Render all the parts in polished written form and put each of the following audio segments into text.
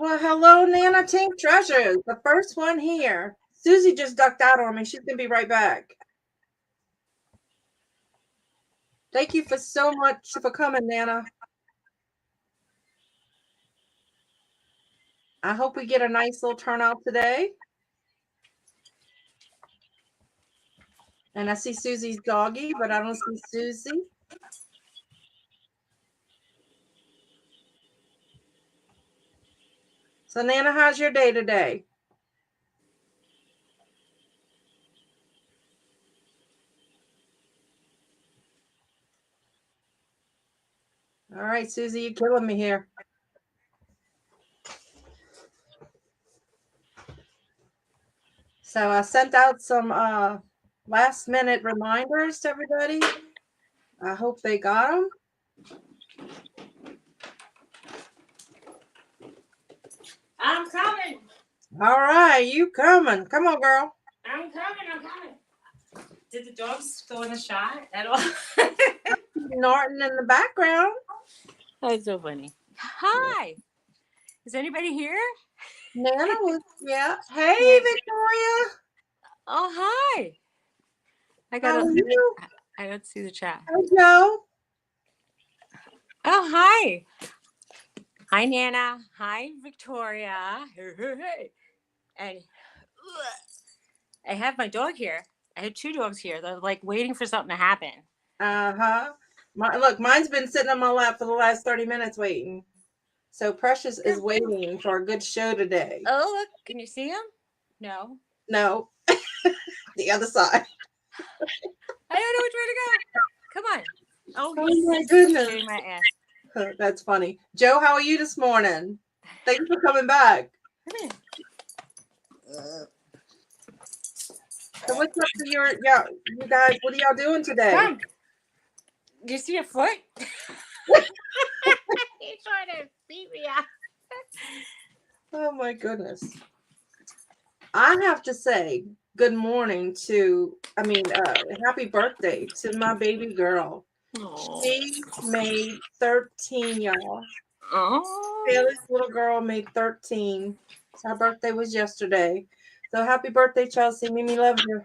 Well, hello, Nana Tink Treasures. The first one here. Suzy just ducked out on me. She's going to be right back. Thank you for so much for coming, Nana. I hope we get a nice little turnout today. And I see Suzy's doggy, but I don't see Suzy. So, Nana, how's your day today? All right, Suzy, you're killing me here. So I sent out some last minute reminders to everybody. I hope they got them. I'm coming. All right, you coming. Come on, girl. I'm coming. Did the dogs go in the shot at all? Norton in the background. That's so funny. Hi. Is anybody here? Nana was, yeah. Hey, Victoria. Oh, hi. How are you? I don't see the chat. Hey, Joe. Oh, hi. Hi, Nana. Hi, Victoria. Hey. And I have my dog here. I had two dogs here. They're like waiting for something to happen. Uh-huh. Look, mine's been sitting on my lap for the last 30 minutes waiting. So Precious is waiting for a good show today. Oh, look. Can you see him? No. No. The other side. I don't know which way to go. Come on. Oh my goodness. Shaving my ass. That's funny. Joe, how are you this morning? Thanks for coming back. Come here. So what's up to you guys? What are y'all doing today? Come. Do you see a foot? He's trying to beat me up. Oh my goodness. I have to say good morning happy birthday to my baby girl. Aww. She made 13, y'all. Oh. Taylor's little girl made 13. So her birthday was yesterday. So happy birthday, Chelsea. Mimi loves you.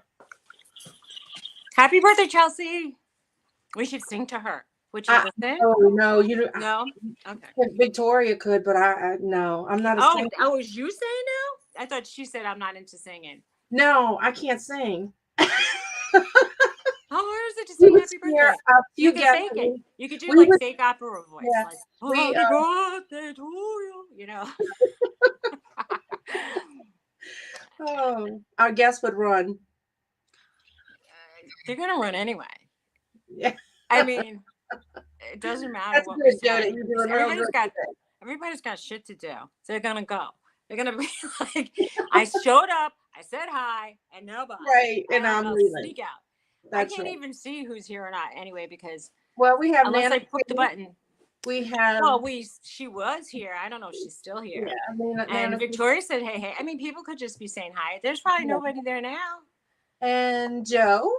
Happy birthday, Chelsea. We should sing to her. Would you listen? Oh, no. No? Okay. Victoria could, but no. I'm not a singer. Oh, is you saying no? I thought she said I'm not into singing. No, I can't sing. How hard is it to sing happy birthday? You can fake it. You could do fake opera voice. Yeah. Like, happy birthday to you, Oh, our guests would run. They're going to run anyway. Yeah. I mean, it doesn't matter what we say. Everybody's got shit to do. So they're going to go. They're going to be like, I showed up, I said hi, and nobody. Right, and I'm leaving. Sneak out. I can't even see who's here or not anyway because we have unless I click the button. We have she was here. I don't know if she's still here. Yeah, and Victoria said, hey. I mean, people could just be saying hi. There's probably nobody there now. And Joe.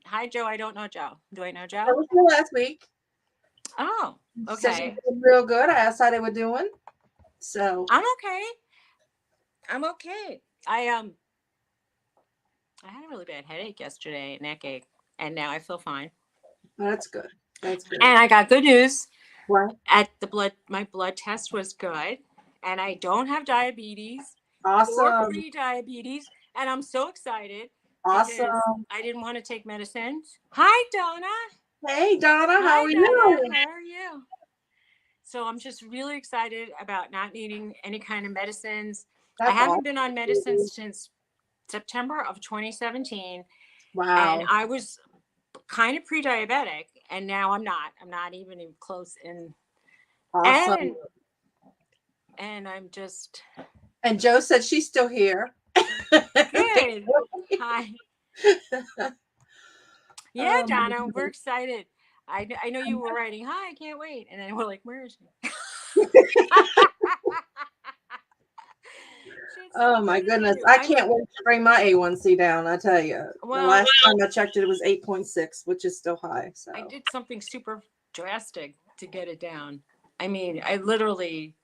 Hi, Joe. I don't know Joe. Do I know Joe? That was here last week. Oh, okay. She did real good. I asked how they were doing. So I'm okay. I had a really bad headache yesterday, neck ache, and now I feel fine. That's good. That's good. And I got good news. What? My blood test was good, and I don't have diabetes. Awesome. Or pre-diabetes, and I'm so excited. Awesome. I didn't want to take medicines. Hi, Donna. Hey, Donna. How are you? How are you? So I'm just really excited about not needing any kind of medicines. I haven't been on medicines since September of 2017. Wow. And I was kind of pre-diabetic, and now I'm not. I'm not even close in. Awesome. And I'm just. And Joe said she's still here. Good. Hi. Yeah, Donna, we're excited. I know you were writing, hi, I can't wait. And then we're like, where is she? Oh my goodness. I can't wait to bring my A1C down, I tell you. Well, the last time I checked it was 8.6, which is still high. So I did something super drastic to get it down. I mean, I literally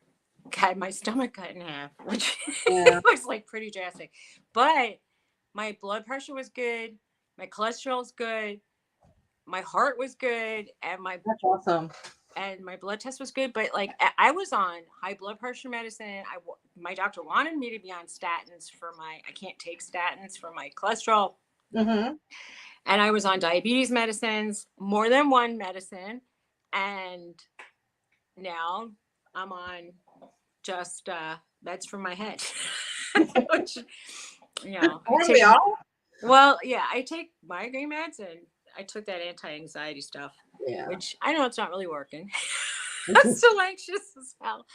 got my stomach cut in half, which Yeah, was like pretty drastic. But my blood pressure was good, my cholesterol's good, my heart was good, that's awesome. and my blood test was good. But like I was on high blood pressure medicine. My doctor wanted me to be on statins for my I can't take statins for my cholesterol, Mm-hmm. and I was on diabetes medicines, more than one medicine, and now I'm on just meds for my head, which I Aren't we take. all? Well, yeah, I take migraine meds, and I took that anti-anxiety stuff, Yeah. which I know it's not really working. I'm still anxious as hell.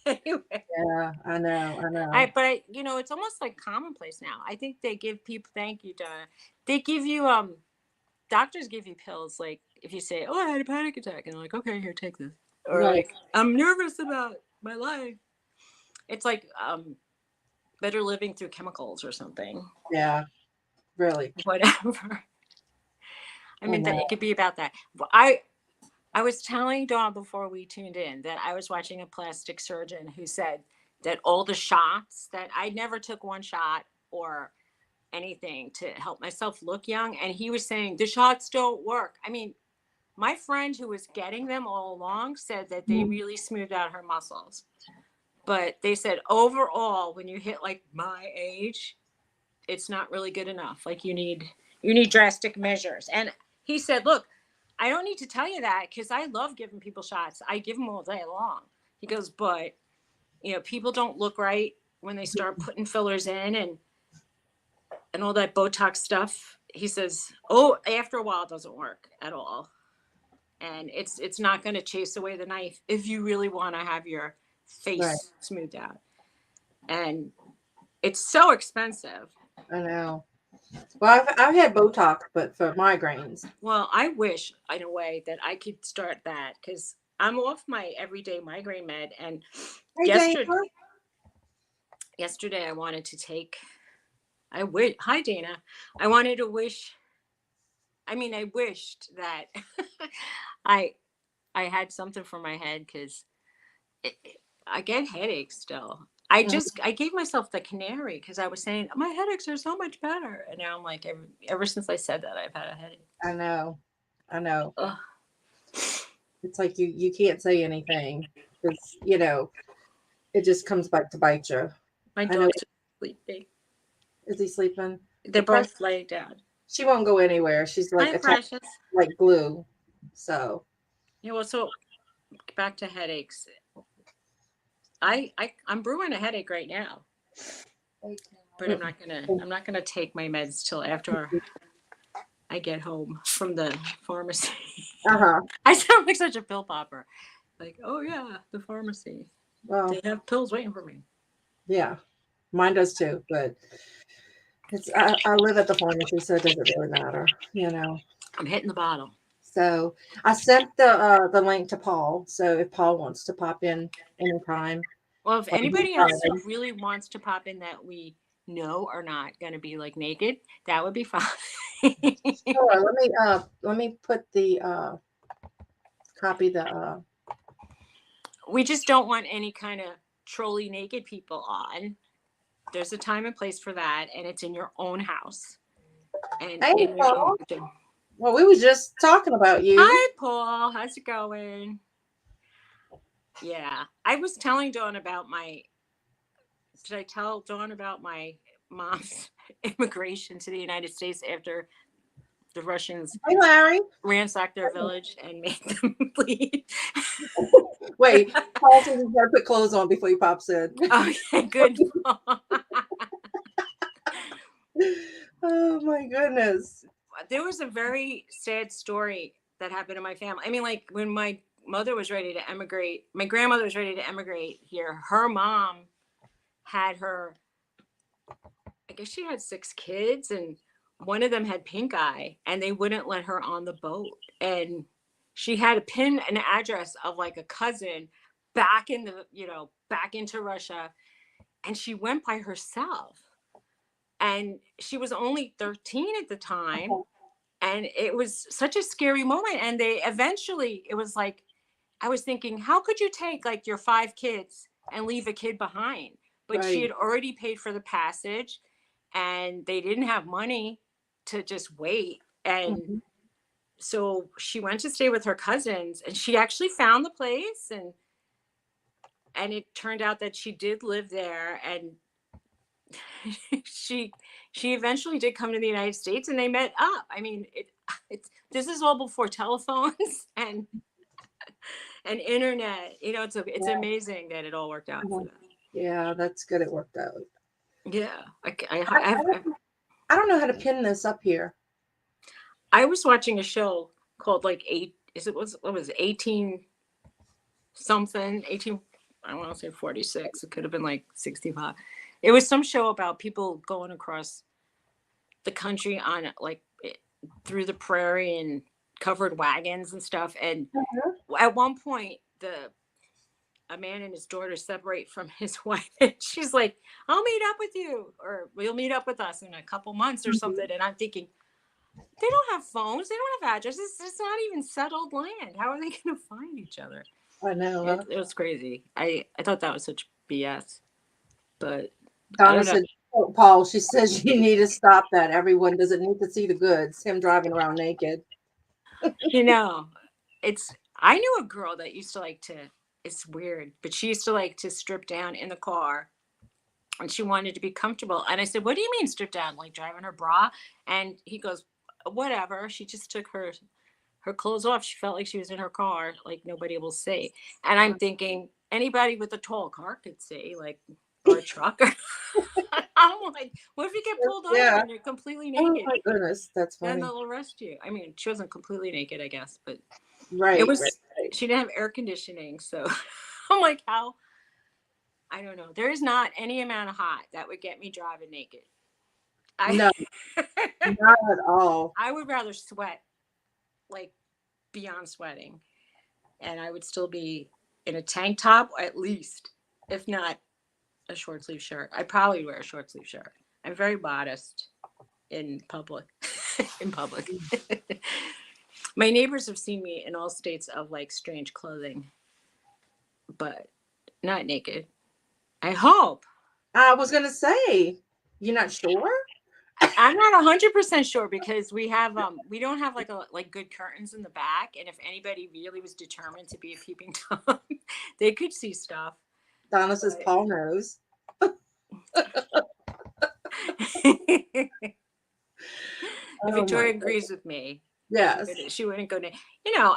Anyway, Yeah, I know, I know. it's almost like commonplace now. I think they give people. Thank you, Donna. They give you doctors give you pills like if you say, "Oh, I had a panic attack," and they're like, "Okay, here, take this," or Right. like, "I'm nervous about my life." It's like better living through chemicals or something. Yeah, really. Whatever. I I mean, that know. it could be about that. I was telling Dawn before we tuned in that I was watching a plastic surgeon who said that all the shots that I never took one shot or anything to help myself look young, and he was saying the shots don't work. I mean, my friend who was getting them all along said that they Mhm. really smoothed out her muscles. But they said overall, when you hit like my age, it's not really good enough. Like you need drastic measures. And he said, "Look, I don't need to tell you that because I love giving people shots. I give them all day long." He goes, "But people don't look right when they start putting fillers in and all that Botox stuff." He says, "Oh, after a while, it doesn't work at all, and it's not going to chase away the knife if you really want to have your Right. face smoothed out, and it's so expensive." I know. Well, I've had Botox, but for migraines. Well, I wish in a way that I could start that because I'm off my everyday migraine med, and Hey, Dana. yesterday yesterday I wanted to take. I wish. Hi, Dana. I wanted to wish. I mean, I wished that I I had something for my head because I get headaches still. Mhm. I gave myself the canary because I was saying my headaches are so much better, and now I'm like ever since I said that I've had a headache. I know. I know. Ugh. It's like you can't say anything because it just comes back to bite you. My I know. dog's sleeping. Is he sleeping? They're Well, press. both laid down. She won't go anywhere. She's like Hi, attached Precious. like glue. So Yeah, well, so back to headaches. I'm brewing a headache right now, but I'm not gonna take my meds till after I get home from the pharmacy. uh-huh. I sound like such a pill popper. Like, oh yeah, the pharmacy. Well, They have pills waiting for me. yeah. Mine does too, but I live at the pharmacy, so it doesn't really matter. I'm hitting the bottle. So I sent the link to Paul. So if Paul wants to pop in anytime Well, if when he's anybody else who driving. really wants to pop in that we know are not gonna be like naked, that would be fine. Sure, let me put the copy the We just don't want any kind of trolly naked people on. There's a time and place for that, and it's in your own house and Hey in your own Paul. kitchen. Well, we was just talking about you. Hi, Paul. How's it going? Yeah, I was telling Dawn about my. Did I tell Dawn about my mom's immigration to the United States after the Russians Hey Larry. ransacked their village and made them leave? Wait, Paul says he's gotta put clothes on before he pops in. Okay, good. Oh my goodness. There was a very sad story that happened in my family. I mean, like when my mother was ready to emigrate, my grandmother was ready to emigrate here. Her mom had her, I guess she had 6 kids, and one of them had pink eye, and they wouldn't let her on the boat. And she had to pin an address of like a cousin back in back into Russia. And she went by herself. And she was only 13 at the time, and it was such a scary moment. And they eventually, it was like I was thinking, how could you take like your 5 kids and leave a kid behind. But she Right. had already paid for the passage, and they didn't have money to just wait. And Mhm. so she went to stay with her cousins, and she actually found the place, and it turned out that she did live there, and she she eventually did come to the United States, and they met up. I mean, it's this is all before telephones and internet. It's Yeah. amazing that it all worked out for Mhm. them. Yeah, that's good. It worked out. Yeah, I don't know how to pin this up here. I was watching a show called like eight. Is it was what was it, 18 something 18? I want to say 46. It could have been like 65. It was some show about people going across the country on like through the prairie and covered wagons and stuff. And Uh-huh. at one point, the a man and his daughter separate from his wife, and she's like, "I'll meet up with you, or we'll meet up with us in a couple months or Mhm. something." And I'm thinking, they don't have phones, they don't have addresses. It's not even settled land. How are they going to find each other? I know, huh? It was crazy. I thought that was such BS, but I Donna don't know. said, oh, Paul, she says you need to stop that. Everyone doesn't need to see the goods. Him driving around naked. You know, it's I knew a girl that used to like to. It's weird, but she used to like to strip down in the car, and she wanted to be comfortable. And I said, "What do you mean strip down? Like driving her bra?" And he goes, "Whatever." She just took her clothes off. She felt like she was in her car, like nobody will see. And I'm thinking anybody with a tall car could see, like, or a truck. I'm like, what if you get pulled over Yeah. and you're completely Oh naked? my goodness, that's Then funny. they'll arrest you. I mean, she wasn't completely naked, I guess, but it Right, right, was. right. She didn't have air conditioning, so I'm like, how? I don't know. There is not any amount of hot that would get me driving naked. I No, not at all. I would rather sweat, like beyond sweating, and I would still be in a tank top at least, if not a short sleeve shirt. I probably wear a short sleeve shirt. I'm very modest in public. In public. My neighbors have seen me in all states of like strange clothing, but not naked. I hope. I was gonna say, you're not sure? I'm not 100% sure because we don't have like good curtains in the back, and if anybody really was determined to be a peeping tom, they could see stuff. Donna says But Paul knows. Oh my Victoria goodness. agrees with me. Yes. She wouldn't go.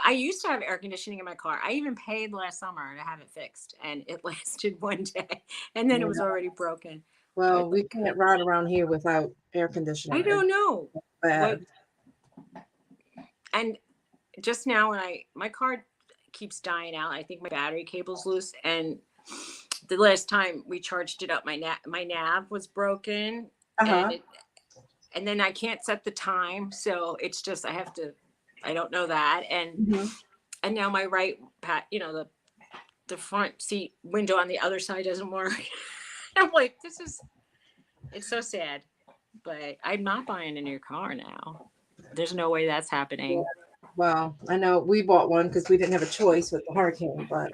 I used to have air conditioning in my car. I even paid last summer to have it fixed, and it lasted one day, and then it was Yeah. already broken. I Well, we can't ride around here without air I conditioning. It's don't know what. bad. And just now, when my car keeps dying out, I think my battery cable's loose, and the last time we charged it up, my nav was broken, and Uh-huh. and then I can't set the time, so it's just I have to. I don't know that, Hmm. and now my right pat, the front seat window on the other side doesn't work. I'm like, it's so sad, but I'm not buying a new car now. There's no way that's Yeah. happening. Well, I know we bought one because we didn't have a choice with the hurricane, but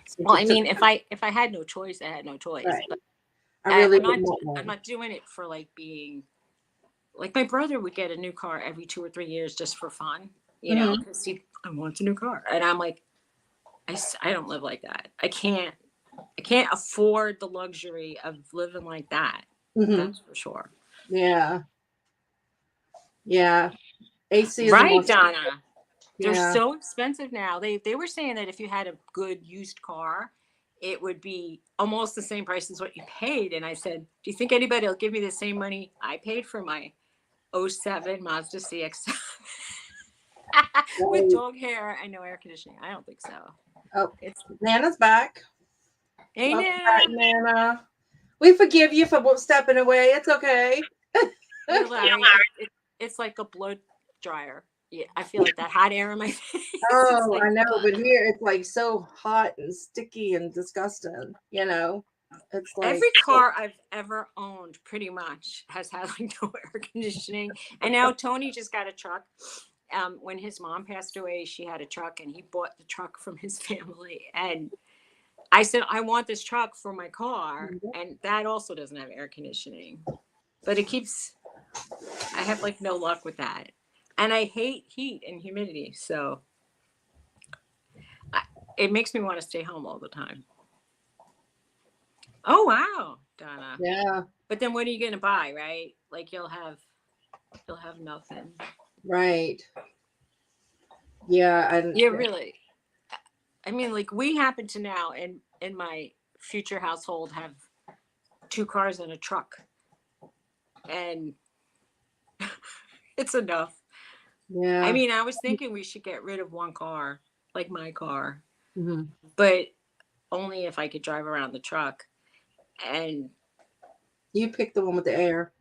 since Well, it I took mean, if I had no choice, I had no choice. right, But I really I'm not didn't want I'm one. not doing it for like being like my brother would get a new car every 2 or 3 years just for fun, Hmm. because he I want a new car, and I'm like, I don't live like that. I can't afford the luxury of living like that. Hmm. That's for sure. Yeah, yeah. AC is the Right, most. Donna. They're Yeah. so expensive now. They were saying that if you had a good used car, it would be almost the same price as what you paid. And I said, do you think anybody will give me the same money I paid for my '07 Mazda CX with Right. dog hair and no air conditioning? I don't think so. Oh, It's Nana's back. ain't Welcome back, it? Nana. We forgive you for stepping away. It's okay. You're Larry. It's like a blow dryer. Yeah, I feel like that hot air in my face. It's Oh, like I know, but here it's like so hot and sticky and disgusting. It's like, every car I've ever owned pretty much has had like no air conditioning. And now Tony just got a truck. When his mom passed away, she had a truck, and he bought the truck from his family. And I said, I want this truck for my car. Mhm. And that also doesn't have air conditioning. But it keeps, I have like no luck with that. And I hate heat and humidity. So I, it makes me want to stay home all the time. Oh, wow, Donna. Yeah, But then what are you going to buy, right? Like you'll have nothing. right. Yeah, and Yeah, really. I mean, like we happen to now in my future household have two cars and a truck. And it's enough. I yeah. mean, I was thinking we should get rid of one car, like my car, Mhm. but only if I could drive around the truck. And You picked the one with the air.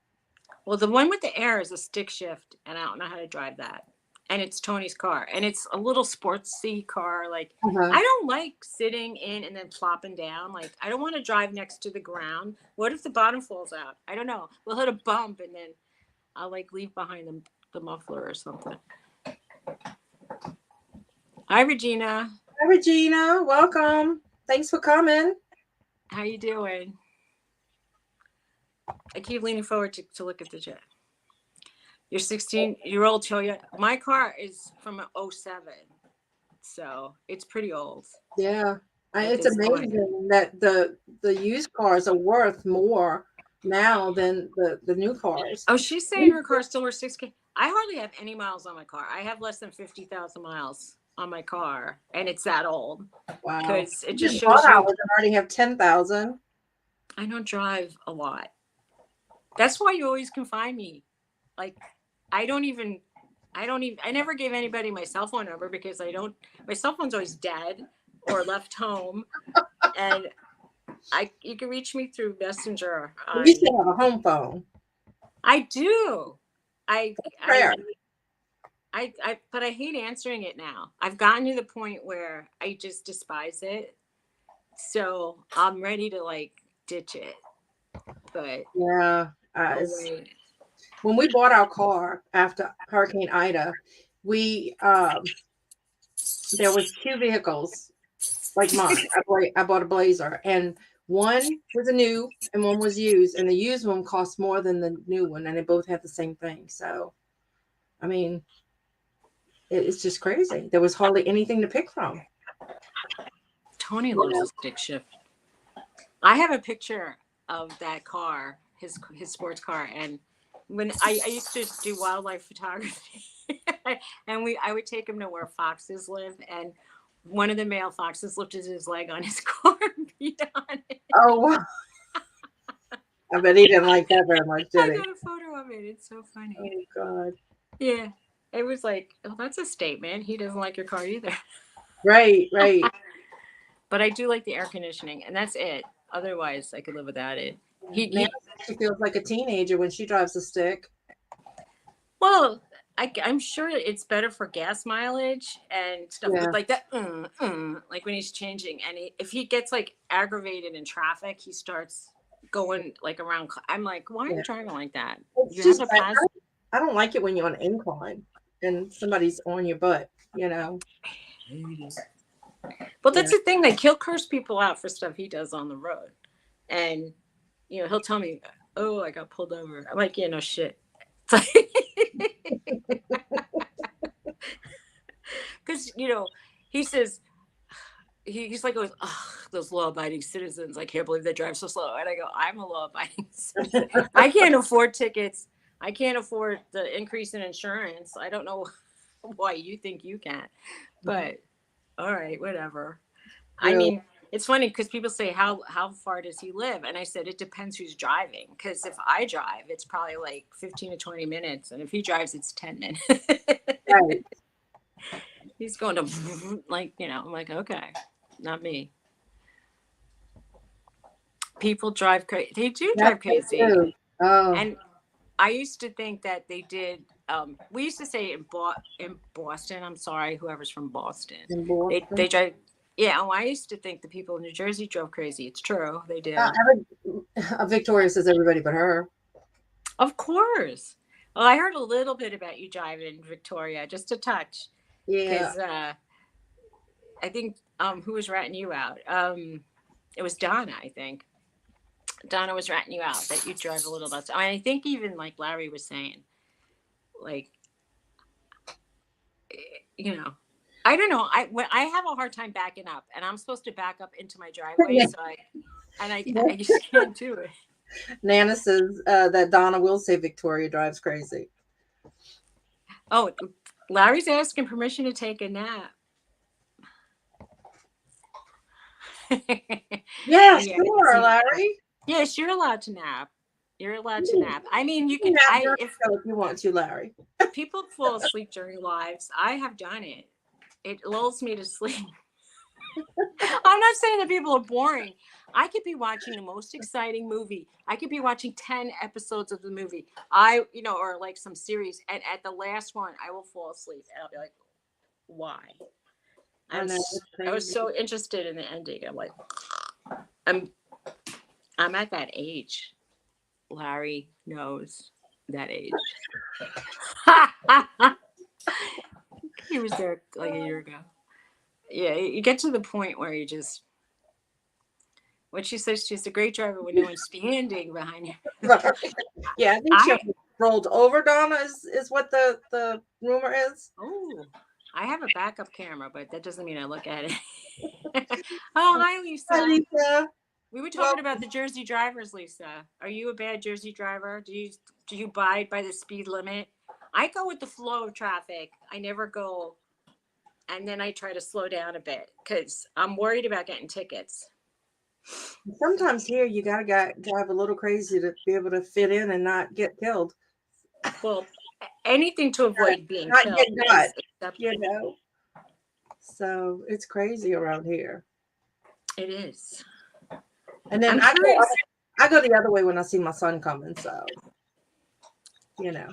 well, the one with the air is a stick shift, and I don't know how to drive that. And it's Tony's car, and it's a little sportsy car. Like Uh-huh. I don't like sitting in and then plopping down. Like I don't want to drive next to the ground. What if the bottom falls out? I don't know. We'll hit a bump, and then I'll like leave behind the muffler or something. Hi, Regina. Hi, Regina. Welcome. Thanks for coming. How you doing? I keep leaning forward to look at the jet. Your 16-year-old Toyota. My car is from an '07, so it's pretty old Yeah. at It's this point. amazing that the used cars are worth more now than the new cars. Oh, she's saying her car still worth 6K. I hardly have any miles on my car. I have less than 50,000 miles on my car, and it's that old Wow. because it You just just bought shows you ours and already have 10,000. I don't drive a lot. That's why you always can find me. Like, I don't even I never gave anybody my cell phone number because I don't my cell phone's always dead or left home, and I you can reach me through Messenger You on should have a home phone. I do. I I Prayer. but I hate answering it now. I've gotten to the point where I just despise it. So I'm ready to like ditch it. But Yeah. oh It's wait. when we bought our car after Hurricane Ida, we there was two vehicles like mine. I bought a Blazer, and one was a new and one was used, and the used one cost more than the new one, and they both had the same thing. So, I mean, it's just crazy. There was hardly anything to pick from. Tony loves Yeah. a stick shift. I have a picture of that car, his sports car, and when I used to do wildlife photography, and I would take him to where foxes live, and one of the male foxes lifted his leg on his car and beat on it. Oh, wow. I bet he didn't like that very much, did I he? got a photo of it. It's so funny. Oh God. Yeah, it was like, oh, that's a statement. He doesn't like your car either. Right, right. But I do like the air conditioning, and that's it. Otherwise, I could live without it. Nana He says she feels like a teenager when she drives a stick. Well, I'm sure it's better for gas mileage and stuff, but Yeah, like that, like when he's changing, and if he gets like aggravated in traffic, he starts going like around. I'm like, why are yeah. you driving like that? It's You have just a pass. I don't like it when you're on an incline and somebody's on your butt. You know. Well, Yeah. that's the thing. Like he'll curse people out for stuff he does on the road, and he'll tell me, "Oh, I got pulled over." I'm like, "Yeah, no shit." Because he says he's like goes, those law-abiding citizens. I can't believe they drive so slow. And I go, I'm a law-abiding citizen. I can't afford tickets. I can't afford the increase in insurance. I don't know why you think you can, but all right, whatever. I Really. mean, it's funny because people say how far does he live, and I said it depends who's driving. Because if I drive, it's probably like 15 to 20 minutes, and if he drives, it's 10 minutes. Right. He's going to like I'm like okay, not me. People drive crazy. They do That's drive so crazy, true. Oh, and I used to think that they did. We used to say in Boston. I'm sorry, whoever's from Boston. in They Boston. drive. Yeah, I used to think the people in New Jersey drove crazy. It's true, they do. Victoria says everybody but her. Of course. Well, I heard a little bit about you driving, Victoria, just a touch, Yeah. because I think who was ratting you out? it was Donna, I think. Donna was ratting you out that you drive a little bit. I think even like Larry was saying, like, you know, I don't know. I have a hard time backing up, and I'm supposed to back up into my driveway, so I just can't do it. Nana says that Donna will say Victoria drives crazy. Oh, Larry's asking permission to take a nap. Yeah, Yeah, sure, see, Larry. yes, you're allowed to nap. You're allowed to You nap. I mean, you can can. nap I during if the show if you want to, Larry. people fall asleep during lives, I have done it. It lulls me to sleep. I'm not saying that people are boring. I could be watching the most exciting movie. I could be watching 10 episodes of the movie. Or like some series. And at the last one, I will fall asleep. And I'll be like, why? I know it's I was crazy. so interested in the ending. I'm like, I'm I'm at that age. Larry knows that age. He was there like a year ago. Yeah, you get to the point where you just when she says she's a great driver when no one's standing behind you. Larry. Yeah, I think she I rolled over. Donna is what the rumor is. oh, I have a backup camera, but that doesn't mean I look at it. Oh, hi, Hi, Lisa. Lisa. We were Well, talking about the Jersey drivers, Lisa. Are you a bad Jersey driver? Do you abide by the speed limit? I go with the flow of traffic. I never go, and then I try to slow down a bit because I'm worried about getting tickets. sometimes here you gotta drive a little crazy to be able to fit in and not get killed. Well, anything to avoid being Not killed get is got, you acceptable. know. So it's crazy around here. It is. And then I'm curious. I go the other way when I see my son coming. So you know.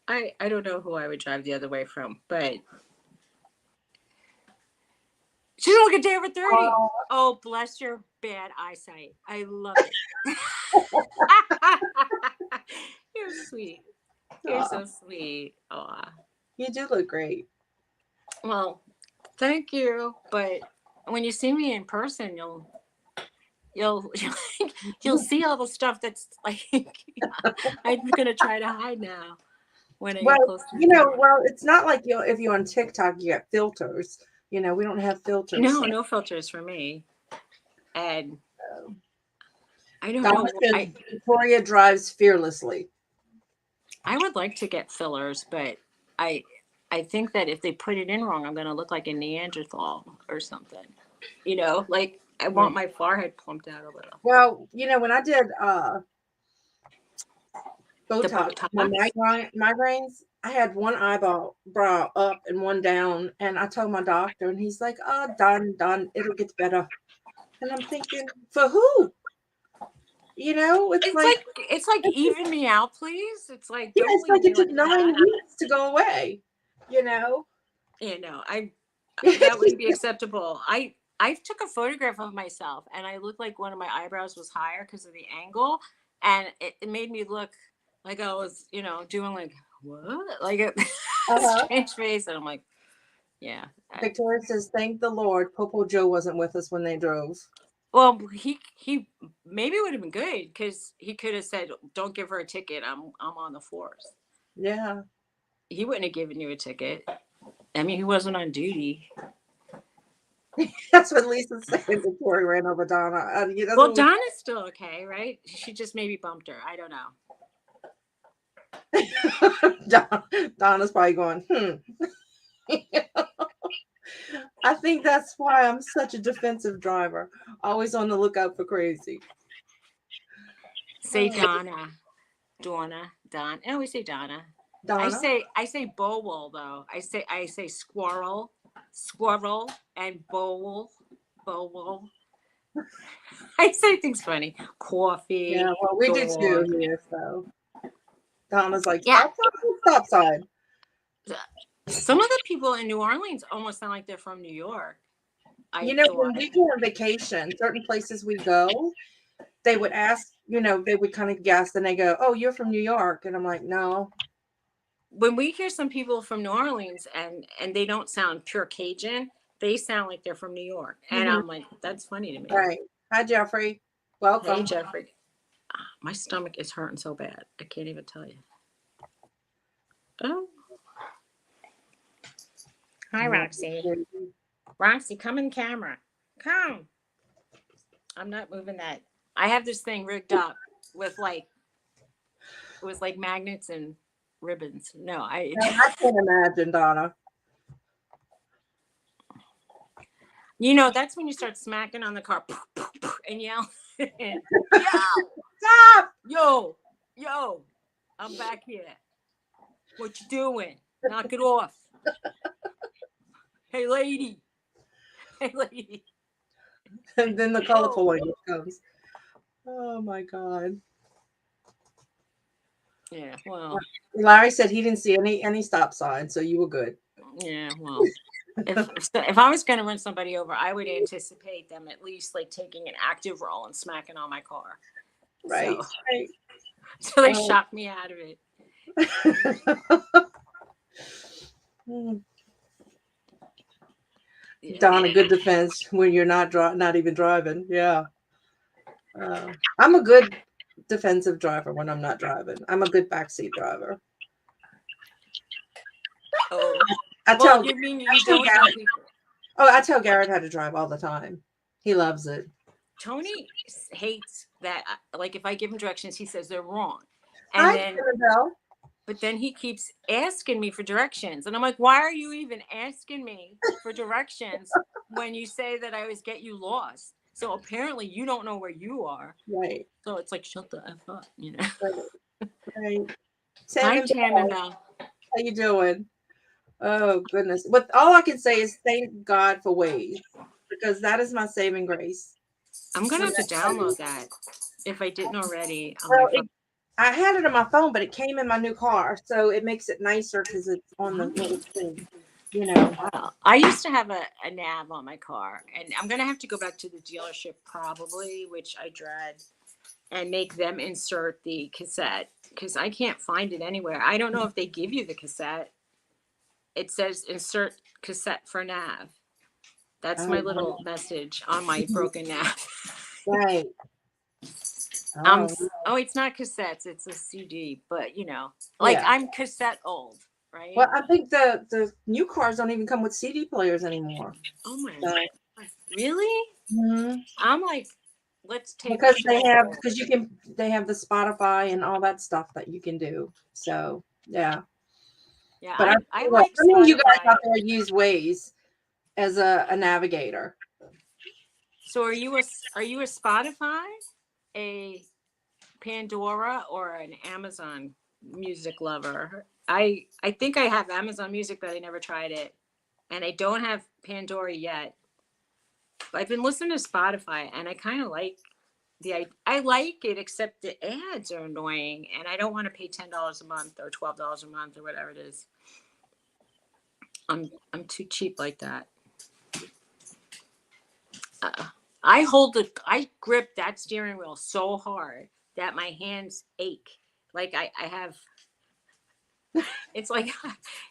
I, I don't know who I would drive the other way from, but she's only a day over 30. Oh, Oh, bless your bad eyesight. I love it. You're sweet. You're oh, so sweet. Oh, you do look great. well, thank you. But when you see me in person, you'll you'll see all the stuff that's like I'm gonna try to hide now when I Well, get close to the camera. well, it's not like if you're on TikTok, you got filters. We don't have filters. No, So. no filters for me. And I don't Donna know. says Victoria drives fearlessly. I would like to get fillers, but I I think that if they put it in wrong, I'm gonna look like a Neanderthal or something. Like I Yeah. want my forehead plumped out a little. Well, when I did The Botox, my Botox. migraines, I had one eyebrow brow up and one down, and I told my doctor, and he's like, "Oh, done, it'll get better." And I'm thinking, for who? It's It's like, like it's like even me out, please. It's like yeah, don't it's like leave it me took like 9 weeks to go away. You know, I that wouldn't be acceptable. I took a photograph of myself and I looked like one of my eyebrows was higher because of the angle, and it made me look like I was doing like what like a uh-huh. strange face, and I'm like yeah. Victoria says, "Thank the Lord, Popo Joe wasn't with us when they drove." Well, he maybe would have been good because he could have said, "Don't give her a ticket. I'm on the force." Yeah. He wouldn't have given you a ticket. I mean, he wasn't on duty. That's what Lisa said. Victoria ran over Donna. That's Well, what we Donna's still okay, right? She just maybe bumped her. I don't know. Donna's probably going, I think that's why I'm such a defensive driver. Always on the lookout for crazy. Say Donna, Don. I always say Donna. Donna? I say bowl though. I say squirrel, and bowl. I say things funny. Yeah, Coffee, well, we do too dog. here. So Donna's like, Yeah. stop sign. Some of the people in New Orleans almost sound like they're from New York. I When thought. we go on vacation, certain places we go, they would ask, they would kind of guess, and they go, "Oh, you're from New York," and I'm like, "No." When we hear some people from New Orleans and they don't sound pure Cajun, they sound like they're from New York. And Mhm. I'm like, that's funny to me. Right. Hi, Jeffrey. Hey, Welcome. Jeffrey. My stomach is hurting so bad. I can't even tell you. Oh, hi, Yeah. Roxy. Roxy, come in camera. Come. I'm not moving that. I have this thing rigged up with like, it was like magnets and ribbons. No, I. I can't imagine, Donna. You know, that's when you start smacking on the car and yell, yo, Stop! yo, yo, I'm back here. What you doing? Knock it off. Hey, lady. Hey, lady. And then the Yo. colorful language comes. Oh my God. Yeah, well, Larry said he didn't see any stop signs, so you were good. yeah, well. If I was going to run somebody over, I would anticipate them at least like taking an active role and smacking on my car. Right. So, Right. so they Oh. shocked me out of it. Hmm. Yeah. Donna, good defense when you're not even driving. Yeah. I'm a good defensive driver when I'm not driving. I'm a good backseat driver. Oh, I well, tell you mean I you tell don't tell Garrett. people? Oh, I tell Garrett how to drive all the time. He loves it. Tony hates that. Like, if I give him directions, he says they're wrong, and Hi, then, Annabelle. but then he keeps asking me for directions, and I'm like, why are you even asking me for directions when you say that I always get you lost? So apparently, you don't know where you are. Right, So it's like, shut the f up, you know. right, right. Hi, Salmon Bell, Tamina. how you doing? Oh goodness. But all I can say is thank God for Waze because that is my saving grace. I'm gonna When have to I tell you, download that if I didn't already on my well, phone. I had it on my phone, but it came in my new car, so it makes it nicer because it's on the little screen. You know. Wow. I used to have a nav on my car, and I'm gonna have to go back to the dealership probably, which I dread, and make them insert the cassette because I can't find it anywhere. I don't know if they give you the cassette. It says insert cassette for nav. That's my Oh, little message on my broken nav. right. Um, Oh, oh, it's not cassettes; it's a CD. But like yeah. I'm cassette old, Well, right? I think the new cars don't even come with CD players anymore. Oh my So, god, really? mhm. I'm like, let's take a Because show home. they have the Spotify and all that stuff that you can do. So yeah. Yeah, But I tell I you what, like I mean you guys Spotify. out there use Waze as a navigator. So are you a Spotify, a Pandora, or an Amazon Music lover? I think I have Amazon Music, but I never tried it, and I don't have Pandora yet. I've been listening to Spotify, and I kind of like I like it, except the ads are annoying, and I don't want to pay $10 a month or $12 a month or whatever it is. I'm too cheap like that. Uh, I grip that steering wheel so hard that my hands ache. Like I have, it's like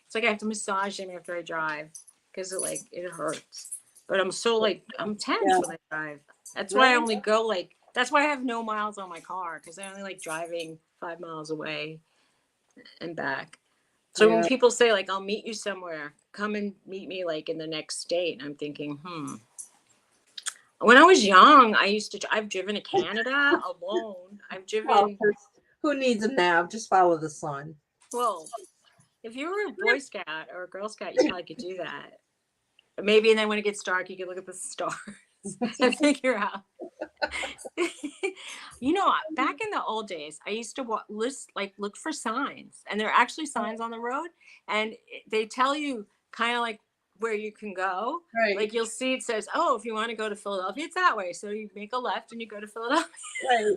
it's like I have to massage them after I drive because it hurts. But I'm so like I'm tense Yeah. when I drive. That's why I Really? only go like that's why I have no miles on my car because I only like driving 5 miles away and back. So when Yeah. people say like I'll meet you somewhere, come and meet me like in the next state, I'm thinking, when I was young, I've driven to Canada alone. I've Well, driven, 'cause who needs a nav? Just follow the sun. well, if you were a Boy Scout or a Girl Scout, you probably could do that. Maybe, and then when it gets dark, you could look at the stars and figure out. Back in the old days, I used to look for signs, and there are actually signs on the road, and they tell you kind of like where you can go. Right. Like you'll see it says, "Oh, if you want to go to Philadelphia, it's that way." So you make a left and you go to Philadelphia. Right.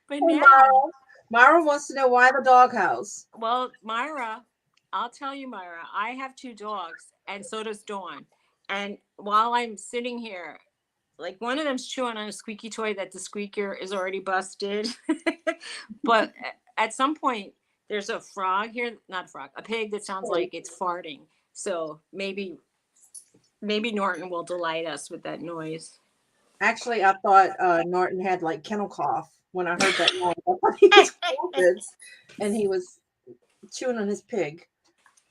But Hey, now, Myra wants to know why the doghouse. well, Myra, I'll tell you, Myra, I have two dogs, and so does Dawn. And while I'm sitting here, like one of them's chewing on a squeaky toy that the squeaker is already busted. But at some point, there's a frog here, not a frog, a pig that sounds like it's farting. So maybe Maybe Norton will delight us with that noise. Actually, I thought Norton had like kennel cough when I heard that noise. I thought he was COVID and he was chewing on his pig.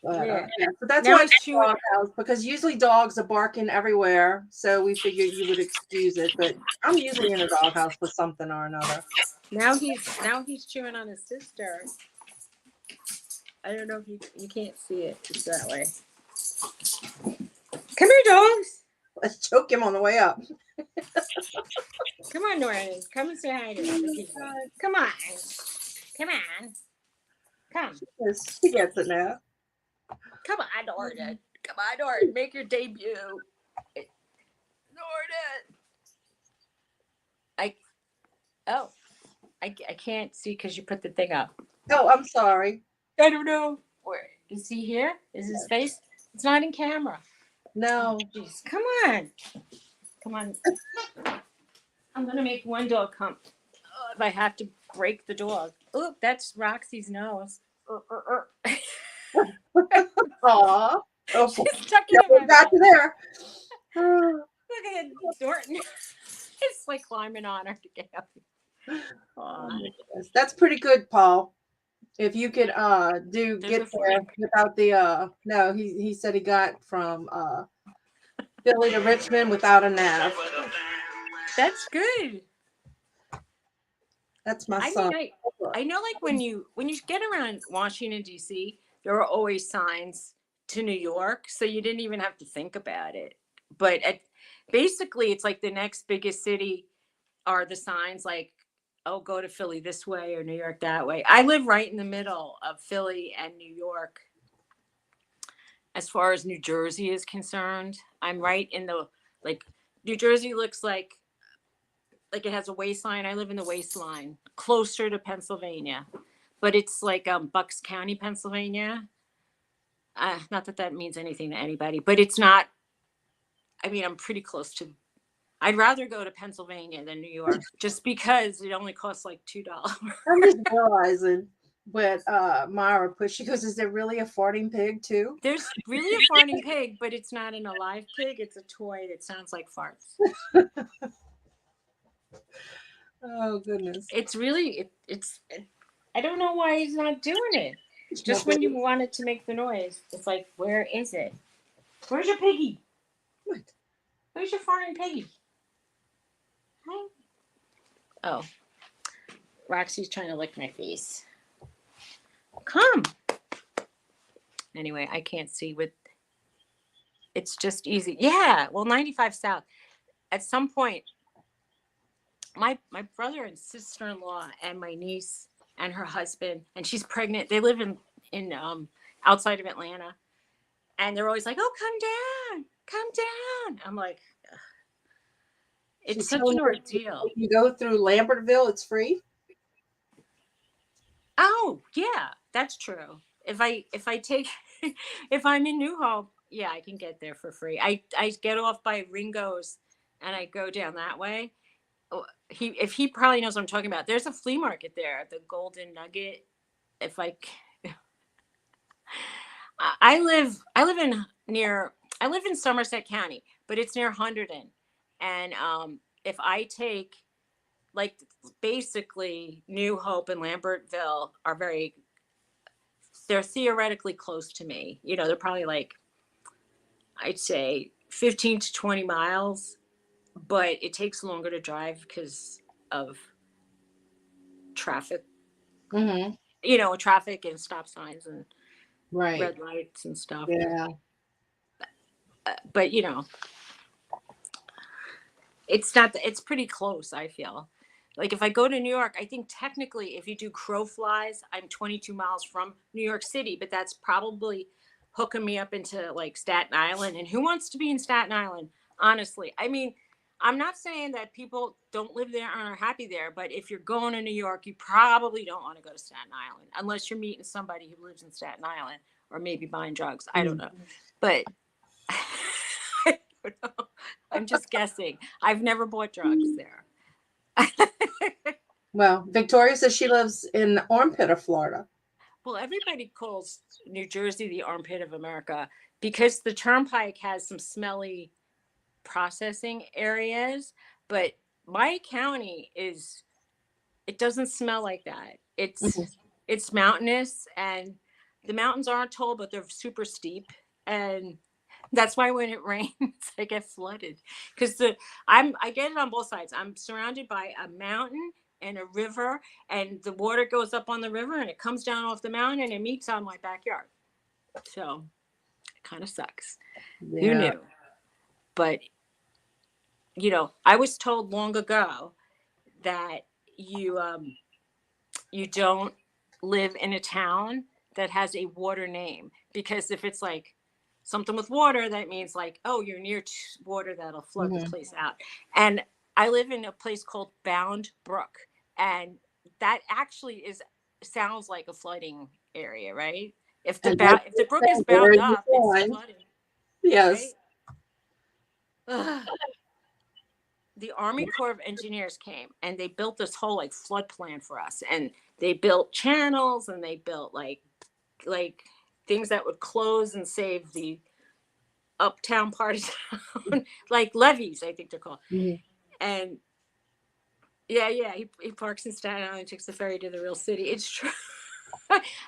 But Yeah. yeah, so that's Now why it's he's a chewing. doghouse, because usually dogs are barking everywhere. So we figured you would excuse it. But I'm usually in a doghouse for something or another. Now he's chewing on his sister. I don't know if you can't see it. It's that way. Come here, dogs. Let's choke him on the way up. Come on, Norton. Come and say hi to me. Come on. Come on. Come. Yes, he gets it now. Come on, Norton. Come on, Norton. Make your debut. Norton. I oh I can't see because you put the thing up. Oh, I'm sorry. I don't know. Where is he here? Is his face? It's not in camera. No. Jeez, come on. Come on. I'm gonna make one dog come. If I have to break the dog. Oop, that's Roxy's nose. Aw. Oh, She's stuck yeah, in my we got mouth. you there. Look at Norton. It's like climbing on her to get up. Oh Aw. my goodness. That's pretty good, Paul. If you could There's get a there freak. without the no, he said he got from Philly to Richmond without a nav. That's good. That's my I son. mean, I know like when you get around Washington D.C., there are always signs to New York, so you didn't even have to think about it. But basically, it's like the next biggest city are the signs like, oh, go to Philly this way or New York that way. I live right in the middle of Philly and New York. As far as New Jersey is concerned, I'm right in the like New Jersey looks like it has a waistline. I live in the waistline, closer to Pennsylvania, but it's like Bucks County, Pennsylvania. Not that that means anything to anybody, but it's not. I mean, I'm pretty close to. I'd rather go to Pennsylvania than New York, just because it only costs like $2. I'm just realizing what Myra put. She goes, "Is there really a farting pig too?" There's really a farting pig, but it's not an alive pig. It's a toy that sounds like farts. Oh goodness. It's really I don't know why he's not doing it. Just Nothing. when you want it to make the noise, it's like, where is it? Where's your piggy? What? Where's your farting piggy? Hi. Oh, Roxy's trying to lick my face. Come. Anyway, I can't see with. It's just easy. Yeah. Well, 95 South. At some point, my brother and sister-in-law and my niece and her husband, and she's pregnant. They live in outside of Atlanta, and they're always like, "Oh, come down." I'm like, it's She's such telling an you ordeal. if you go through Lambertville, it's free. Oh, yeah, that's true. If I take if I'm in New Hope, yeah, I can get there for free. I get off by Ringo's and I go down that way. Oh, he probably knows what I'm talking about. There's a flea market there, the Golden Nugget. If I live in near I live in Somerset County, but it's near Hunterdon, and if I take like basically New Hope and Lambertville are they're theoretically close to me. They're probably like I'd say 15 to 20 miles, but it takes longer to drive because of traffic. Mm-hmm. Traffic and stop signs and Right. red lights and stuff. Yeah. But it's pretty close, I feel. Like if I go to New York, I think technically if you do crow flies, I'm 22 miles from New York City, but that's probably hooking me up into like Staten Island. And who wants to be in Staten Island? Honestly. I mean, I'm not saying that people don't live there and are happy there, but if you're going to New York, you probably don't want to go to Staten Island unless you're meeting somebody who lives in Staten Island or maybe buying drugs. I don't Mm. know. But I don't know. I'm just guessing. I've never bought drugs there. Well, Victoria says she lives in the armpit of Florida. Well, everybody calls New Jersey the armpit of America. because the turnpike has some smelly processing areas, but my county is, it doesn't smell like that. Mhm. It's mountainous, and the mountains aren't tall, but they're super steep, and that's why when it rains, I get flooded because I get it on both sides. I'm surrounded by a mountain and a river, and the water goes up on the river and it comes down off the mountain and it meets on my backyard. So it kind of sucks. Who Yeah. knew? But I was told long ago that you you don't live in a town that has a water name, because if it's like something with water, that means like, oh, you're near water that'll flood the Hmm. place out. And I live in a place called Bound Brook, and that actually is sounds like a flooding area, right? If And like if the you brook is said, there bound is the up, it's sign. flooding, right? Yes. Ugh. The Army Corps of Engineers came and they built this whole like flood plan for us, and they built channels and they built like things that would close and save the uptown part of town, like levees, I think they're called. Mhm. And yeah, yeah, he parks in Staten Island, takes the ferry to the real city. It's true.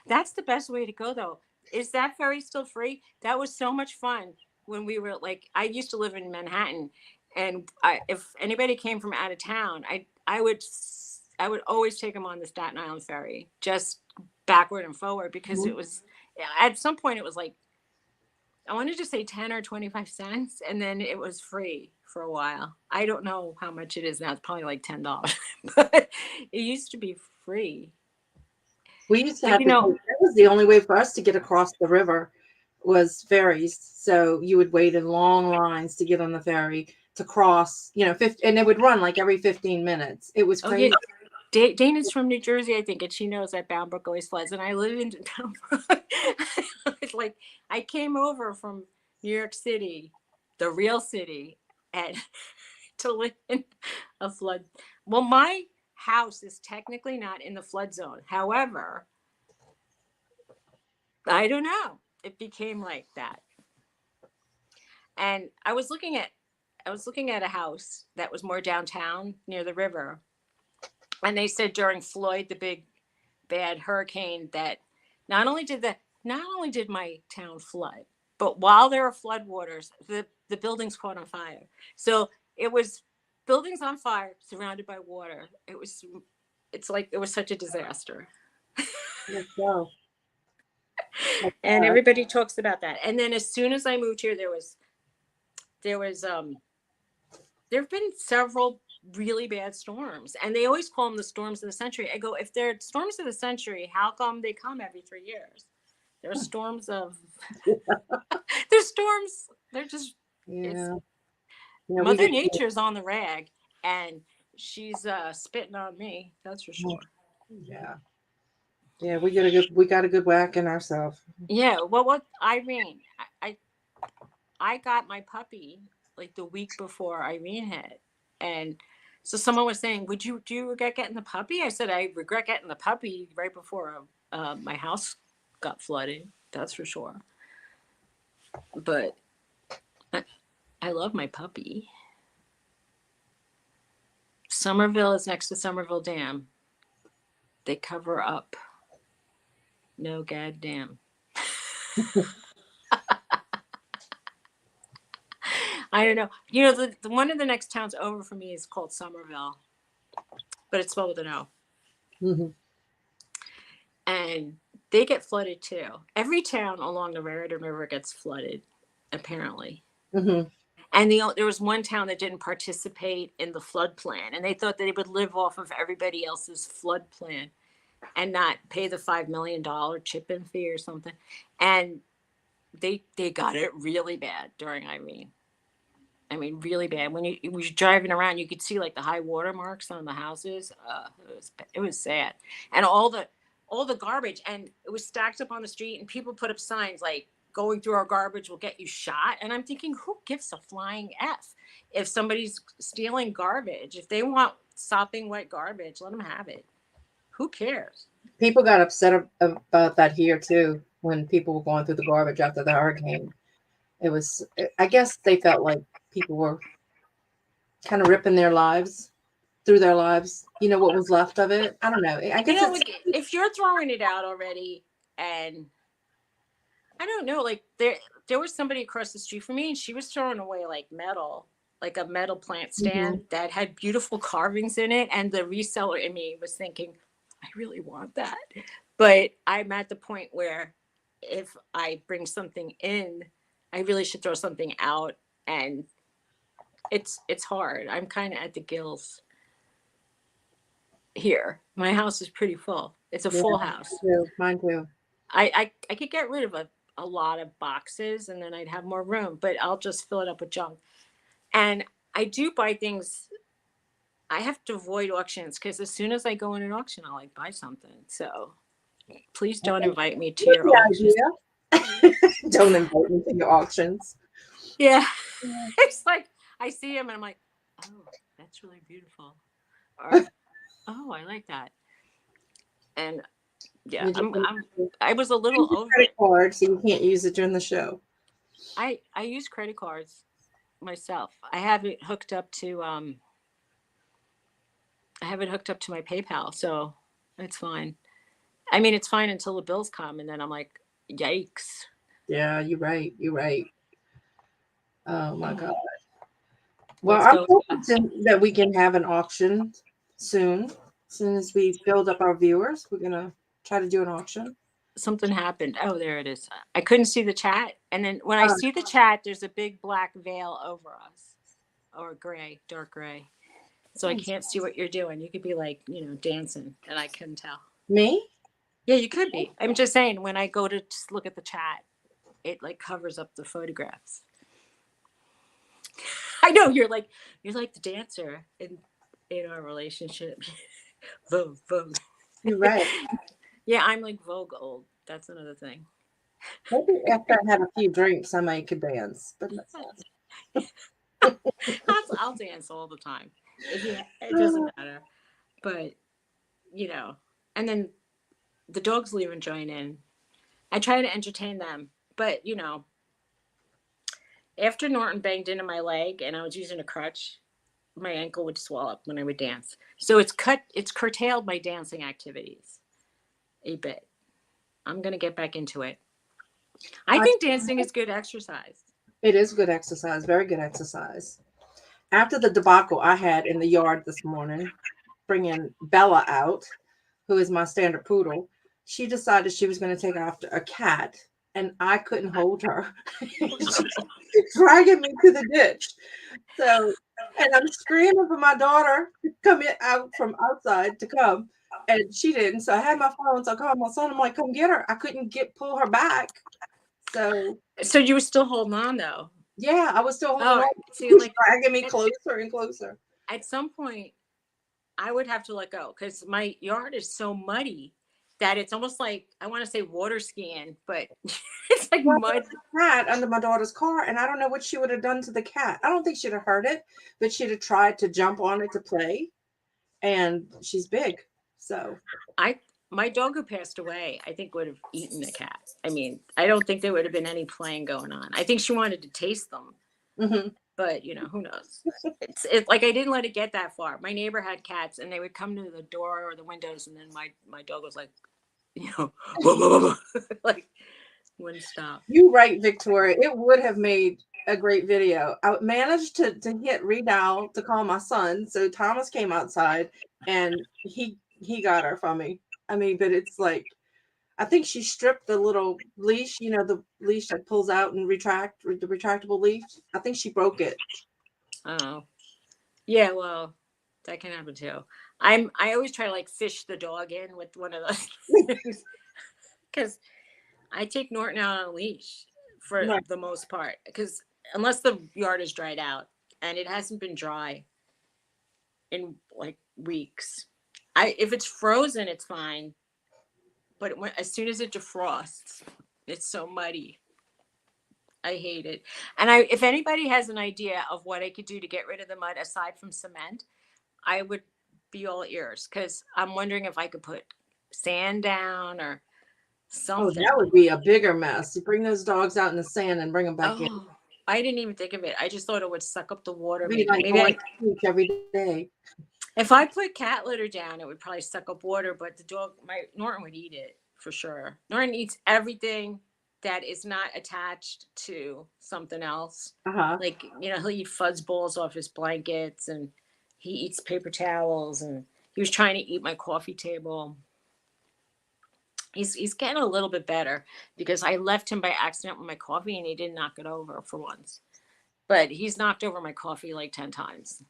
That's the best way to go, though. Is that ferry still free? That was so much fun when we were like, I used to live in Manhattan, and if anybody came from out of town, I would always take them on the Staten Island ferry, just backward and forward, because Mhm. it was at some point it was like, I wanted to say 10 or 25 cents, and then it was free for a while. I don't know how much it is now. It's probably like $10, but it used to be free. We used to But have to take, that was the only way for us to get across the river was ferries. So you would wait in long lines to get on the ferry to cross, 50, and it would run like every 15 minutes. It was oh yeah, crazy. Dana's from New Jersey, I think, and she knows that Bound Brook always floods. And I live in Bound Brook. It's like I came over from New York City, the real city, and to live in a flood. Well, my house is technically not in the flood zone. However, I don't know. It became like that. And I was looking at a house that was more downtown near the river. And they said during Floyd, the big bad hurricane, that not only did the not only did my town flood, but while there were floodwaters, the buildings caught on fire. So it was buildings on fire surrounded by water. It's like it was such a disaster. Let's go. Like And that. everybody talks about that. And then as soon as I moved here, there was there have been several really bad storms, and they always call them the storms of the century. I go, if they're storms of the century, how come they come every 3 years? They're storms of they're storms. They're just it's Yeah. Yeah, we Mother get, Nature's on the rag, and she's spitting on me. That's for sure. yeah. Yeah, we got a good whack in ourselves. Yeah. Well, what Irene? I got my puppy like the week before Irene hit, and so someone was saying, "Would you do you regret getting the puppy?" I said, "I regret getting the puppy right before my house got flooded. That's for sure." But I, I love my puppy. Somerville is next to Somerville Dam. They cover up. No goddamn. I don't know. The one of the next towns over for me is called Somerville, but it's spelled with an O. Hmm. And they get flooded too. Every town along the Raritan River gets flooded, apparently. Hmm. And there was one town that didn't participate in the flood plan, and they thought that they would live off of everybody else's flood plan and not pay the $5 million chip-in fee or something. And they got it really bad during Irene. I mean, really bad. When you was driving around, you could see like the high water marks on the houses. It was sad, and all the garbage, and it was stacked up on the street, and people put up signs like "Going through our garbage will get you shot." And I'm thinking, who gives a flying f if somebody's stealing garbage? If they want sopping wet garbage, let them have it. Who cares? People got upset about that here too when people were going through the garbage after the hurricane. It was, I guess they felt like people were kind of ripping their lives through their lives. You know what was left of it? I don't know. I You guess know, it's like if you're throwing it out already, and I don't know, like there was somebody across the street from me, and she was throwing away like metal, like a metal plant stand mhm. that had beautiful carvings in it, and the reseller in me was thinking, I really want that, but I'm at the point where if I bring something in, I really should throw something out, and it's hard. I'm kind of at the gills here. My house is pretty full. It's a Yeah, full mine house. too. Mine too. I could get rid of a lot of boxes and then I'd have more room, but I'll just fill it up with junk. And I do buy things. I have to avoid auctions because as soon as I go in an auction, I'll like buy something. So please don't invite me to Good your auction. idea. Don't invite me to your auctions. Yeah. Yeah. It's like I see them and I'm like, oh, that's really beautiful. Or, oh, I like that. And yeah, You just I was a use little your over credit it. card so you can't use it during the show. I use credit cards myself. I have it hooked up to I have it hooked up to my PayPal, so it's fine. I mean, it's fine until the bills come, and then I'm like, yikes. Yeah, you're right. You're right. Oh my God. Well, What's I'm going on? hoping that we can have an auction soon. As soon as we build up our viewers, we're gonna try to do an auction. Something happened. Oh, there it is. I couldn't see the chat. And then when I Uh, see the chat, there's a big black veil over us, or gray, dark gray. So I can't see what you're doing. You could be like, dancing, and I couldn't tell. me? Yeah, you could be. I'm just saying, when I go to just look at the chat, it like covers up the photographs. I know you're like the dancer in our relationship. Vogue, Vogue. You're right. Yeah, I'm like Vogue old. That's another thing. Maybe after I have a few drinks, I might could dance, but that's I'll dance all the time. If you, it doesn't matter. But you know, and then the dogs leave and join in. I try to entertain them, but after Norton banged into my leg and I was using a crutch, my ankle would swell up when I would dance. So it's curtailed my dancing activities a bit. I'm gonna get back into it. I I, think dancing is good exercise. it is good exercise, very good exercise. After the debacle I had in the yard this morning, bringing Bella out, who is my standard poodle, she decided she was going to take after a cat, and I couldn't hold her. She's dragging me to the ditch. So, and I'm screaming for my daughter to come out from outside to come, and she didn't. So I had my phone, so I called my son. I'm like, "Come get her!" I couldn't pull her back. So So you were still holding on though. yeah, I was still holding Oh, on. She see, was like dragging me at, closer and closer. at some point, I would have to let go because my yard is so muddy that it's almost like I want to say water skiing, but it's like Well, mud. there's a cat under my daughter's car, and I don't know what she would have done to the cat. I don't think she'd have hurt it, but she'd have tried to jump on it to play, and she's big. So, I My dog who passed away, I think would have eaten the cat. I mean, I don't think there would have been any playing going on. I think she wanted to taste them, mhm. but who knows? It's like I didn't let it get that far. My neighbor had cats, and they would come to the door or the windows, and then my dog was like, whoa, whoa, whoa, whoa. Like wouldn't stop. You're right, Victoria. It would have made a great video. I managed to hit redial to call my son, so Thomas came outside, and he got her from me. I mean, but it's like I think she stripped the little leash, the leash that pulls out and the retractable leash. I think she broke it. Oh, yeah. Well, that can happen too. I always try to like fish the dog in with one of those things because I take Norton out on a leash for Right. the most part because unless the yard is dried out and it hasn't been dry in like weeks. I If it's frozen, it's fine, but as soon as it defrosts, it's so muddy. I hate it. And if anybody has an idea of what I could do to get rid of the mud aside from cement, I would be all ears because I'm wondering if I could put sand down or Oh, that something. would be a bigger mess. You bring those dogs out in the sand and bring them back in. Oh, I didn't even think of it. I just thought it would suck up the water. Be like Maybe going to the beach every day. if I put cat litter down, it would probably suck up water. But the dog, my Norton would eat it for sure. Norton eats everything that is not attached to something else. Uh-huh. Like he'll eat fuzz balls off his blankets, and he eats paper towels, and he was trying to eat my coffee table. He's getting a little bit better because I left him by accident with my coffee and he didn't knock it over for once. But he's knocked over my coffee like 10 times.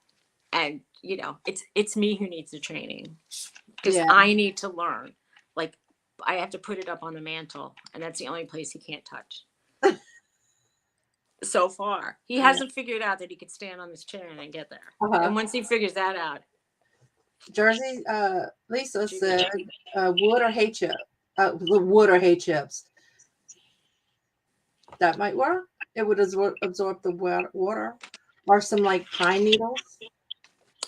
And it's me who needs the training because Yeah. I need to learn. Like I have to put it up on the mantle and that's the only place he can't touch. So far, he Yeah. hasn't figured out that he could stand on this chair and then get there. Uh-huh. And once he figures that out, Jersey, Lisa said, wood or hay chip. Wood or hay chips. That might work. It would absorb the water. Or some like pine needles.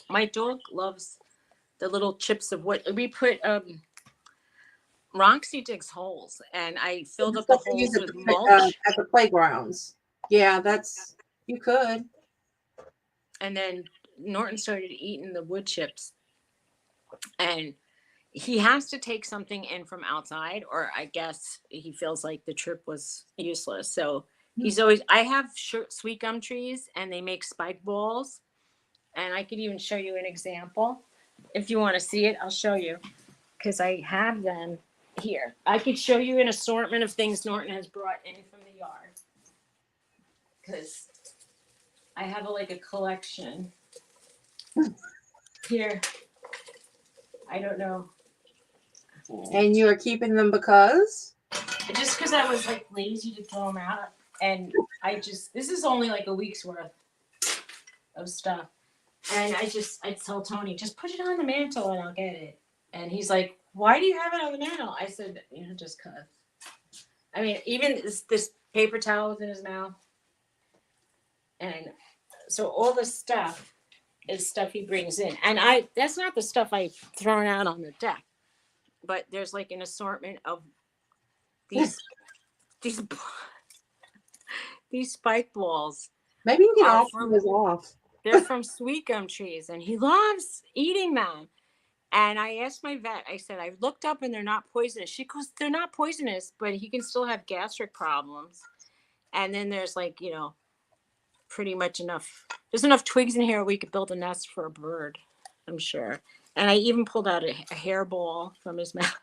my dog loves the little chips of what we put. Roxy digs holes, and I filled The up the stuff they use holes with mulch. at the playgrounds. Yeah, you could. And then Norton started eating the wood chips, and he has to take something in from outside, or I guess he feels like the trip was useless. So he's always. I have sweet gum trees, and they make spike balls, and I could even show you an example if you want to see it. I'll show you because I have them here. I could show you an assortment of things Norton has brought in from the yard because I have like a collection here. I don't know. And you are keeping them because? Just because I was like lazy to throw them out, and this is only like a week's worth of stuff, and I tell Tony just put it on the mantle and I'll get it, and he's like, why do you have it on the mantle? I said, just cause. I mean, even this paper towel was in his mouth, and so all this stuff is stuff he brings in, and that's not the stuff I've thrown out on the deck, but there's like an assortment of these these these spike balls. Maybe you can are offer those off. They're from sweet gum trees, and he loves eating them. And I asked my vet, I said, I've looked up and they're not poisonous. She goes, they're not poisonous, but he can still have gastric problems. And then there's like, pretty much there's enough twigs in here we could build a nest for a bird, I'm sure. And I even pulled out a hairball from his mouth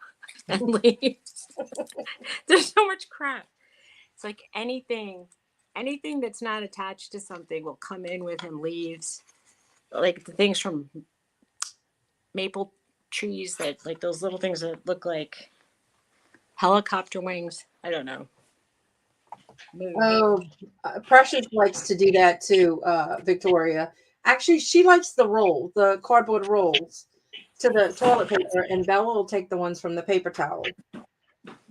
and leaves. There's so much crap. It's like anything that's not attached to something will come in with him. Leaves, like the things from maple trees that like those little things that look like helicopter wings. I don't know. Oh, Precious likes to do that too, Victoria. Actually, she likes the cardboard rolls to the toilet paper, and Bella will take the ones from the paper towel.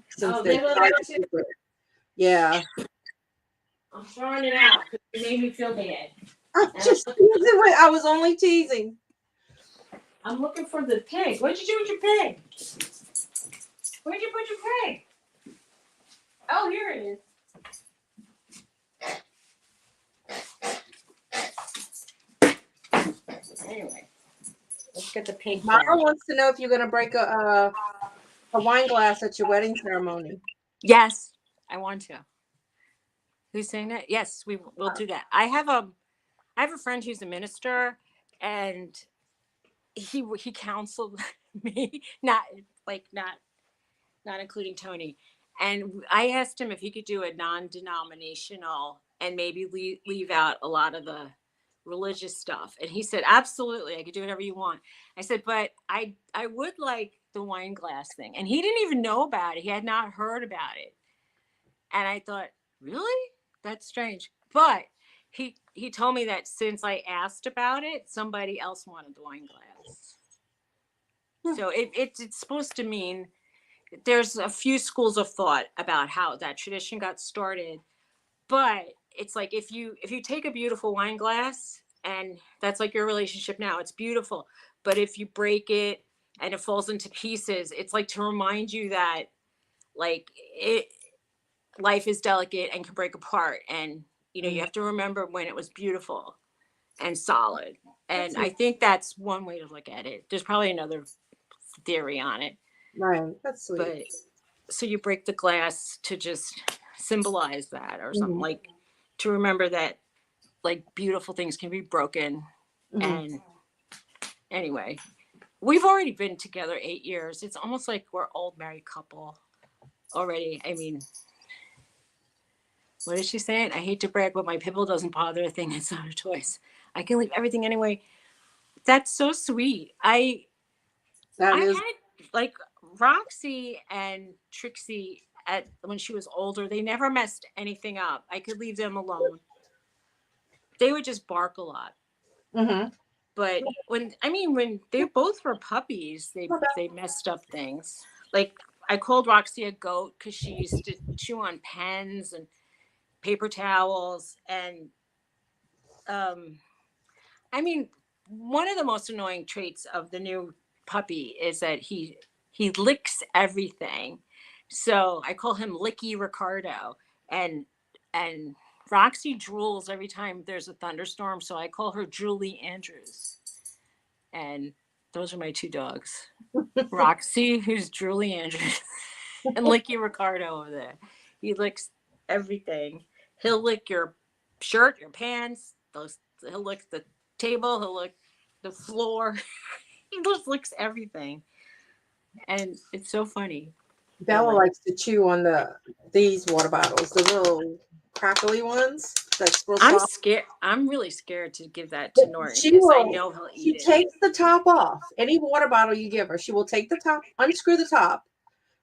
Since Oh, they're they love that too. cheaper. Yeah. I'm throwing it out because it made me feel bad. I was only teasing. I'm looking for the pig. What'd you do with your pig? Where'd you put your pig? Oh, here it is. Anyway, let's get the pig. Mara wants to know if you're going to break a wine glass at your wedding ceremony. Yes, I want to. Who's saying that? Yes, we will do that. I have a friend who's a minister, and he counseled me, not including Tony. And I asked him if he could do a non-denominational and maybe leave out a lot of the religious stuff. And he said, absolutely, I could do whatever you want. I said, but I would like the wine glass thing. And he didn't even know about it. He had not heard about it. And I thought, really? That's strange. But he told me that since I asked about it, somebody else wanted the wine glass. So it's supposed to mean there's a few schools of thought about how that tradition got started, but it's like if you take a beautiful wine glass and that's like your relationship now, it's beautiful, but if you break it and it falls into pieces, it's like to remind you that like life is delicate and can break apart, and You know, you have to remember when it was beautiful and solid. That's And I sweet. think that's one way to look at it. There's probably another theory on it, Right. That's sweet. but so you break the glass to just symbolize that or something, Hmm. like to remember that like beautiful things can be broken. Hmm. And anyway, we've already been together 8 years. It's almost like we're old married couple already. I mean, what is she saying? I hate to brag, but my pibble doesn't bother a thing. It's not a choice. I can leave everything anyway. That's so sweet. That I is. had like Roxy and Trixie at when she was older. They never messed anything up. I could leave them alone. They would just bark a lot. Hmm. But when they both were puppies, they Not bad. they messed up things. Like I called Roxy a goat because she used to chew on pens and paper towels and um I mean, one of the most annoying traits of the new puppy is that he licks everything. So I call him Licky Ricardo, and and Roxy drools every time there's a thunderstorm. So I call her Julie Andrews, and those are my two dogs. Roxy, who's Julie Andrews, and Licky Ricardo over there. He licks everything. He'll lick your shirt, your pants. He'll lick the table. He'll lick the floor. He just licks everything, and it's so funny. Bella Anyway, likes to chew on these water bottles, the little crackly ones that's real I'm soft. scared. I'm really scared to give that But to Norton she because I will. know he'll eat She it. takes the top off. Any water bottle you give her, she will take the top, unscrew the top,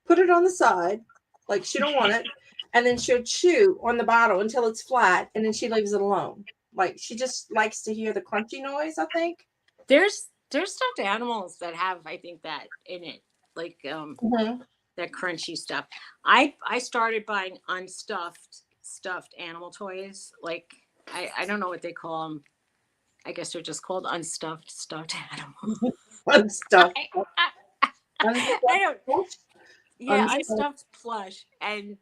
put it on the side, like she don't want it, and then she'll chew on the bottle until it's flat, and then she leaves it alone. Like she just likes to hear the crunchy noise. I think. There's stuffed animals that have I think that in it, like Hmm. that crunchy stuff. I started buying unstuffed stuffed animal toys. Like I don't know what they call them. I guess they're just called unstuffed stuffed animals. Unstuffed, I don't. unstuffed, Yeah, unstuffed. unstuffed plush, and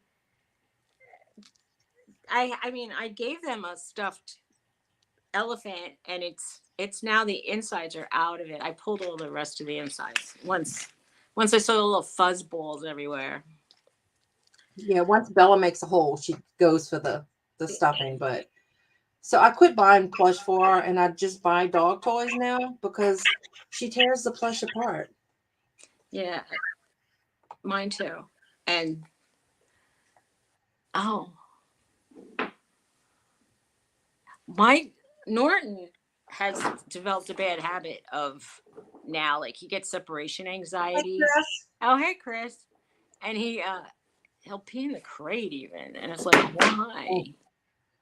I mean I gave them a stuffed elephant, and it's now the insides are out of it. I pulled all the rest of the insides once I saw the little fuzz balls everywhere. Yeah, once Bella makes a hole, she goes for the stuffing. But so I quit buying plush for her, and I just buy dog toys now because she tears the plush apart. Yeah, mine too. And oh, my Norton has developed a bad habit of now, like he gets separation Like anxiety. this. Oh, hey, Chris, and he'll pee in the crate even, and it's like, Oh,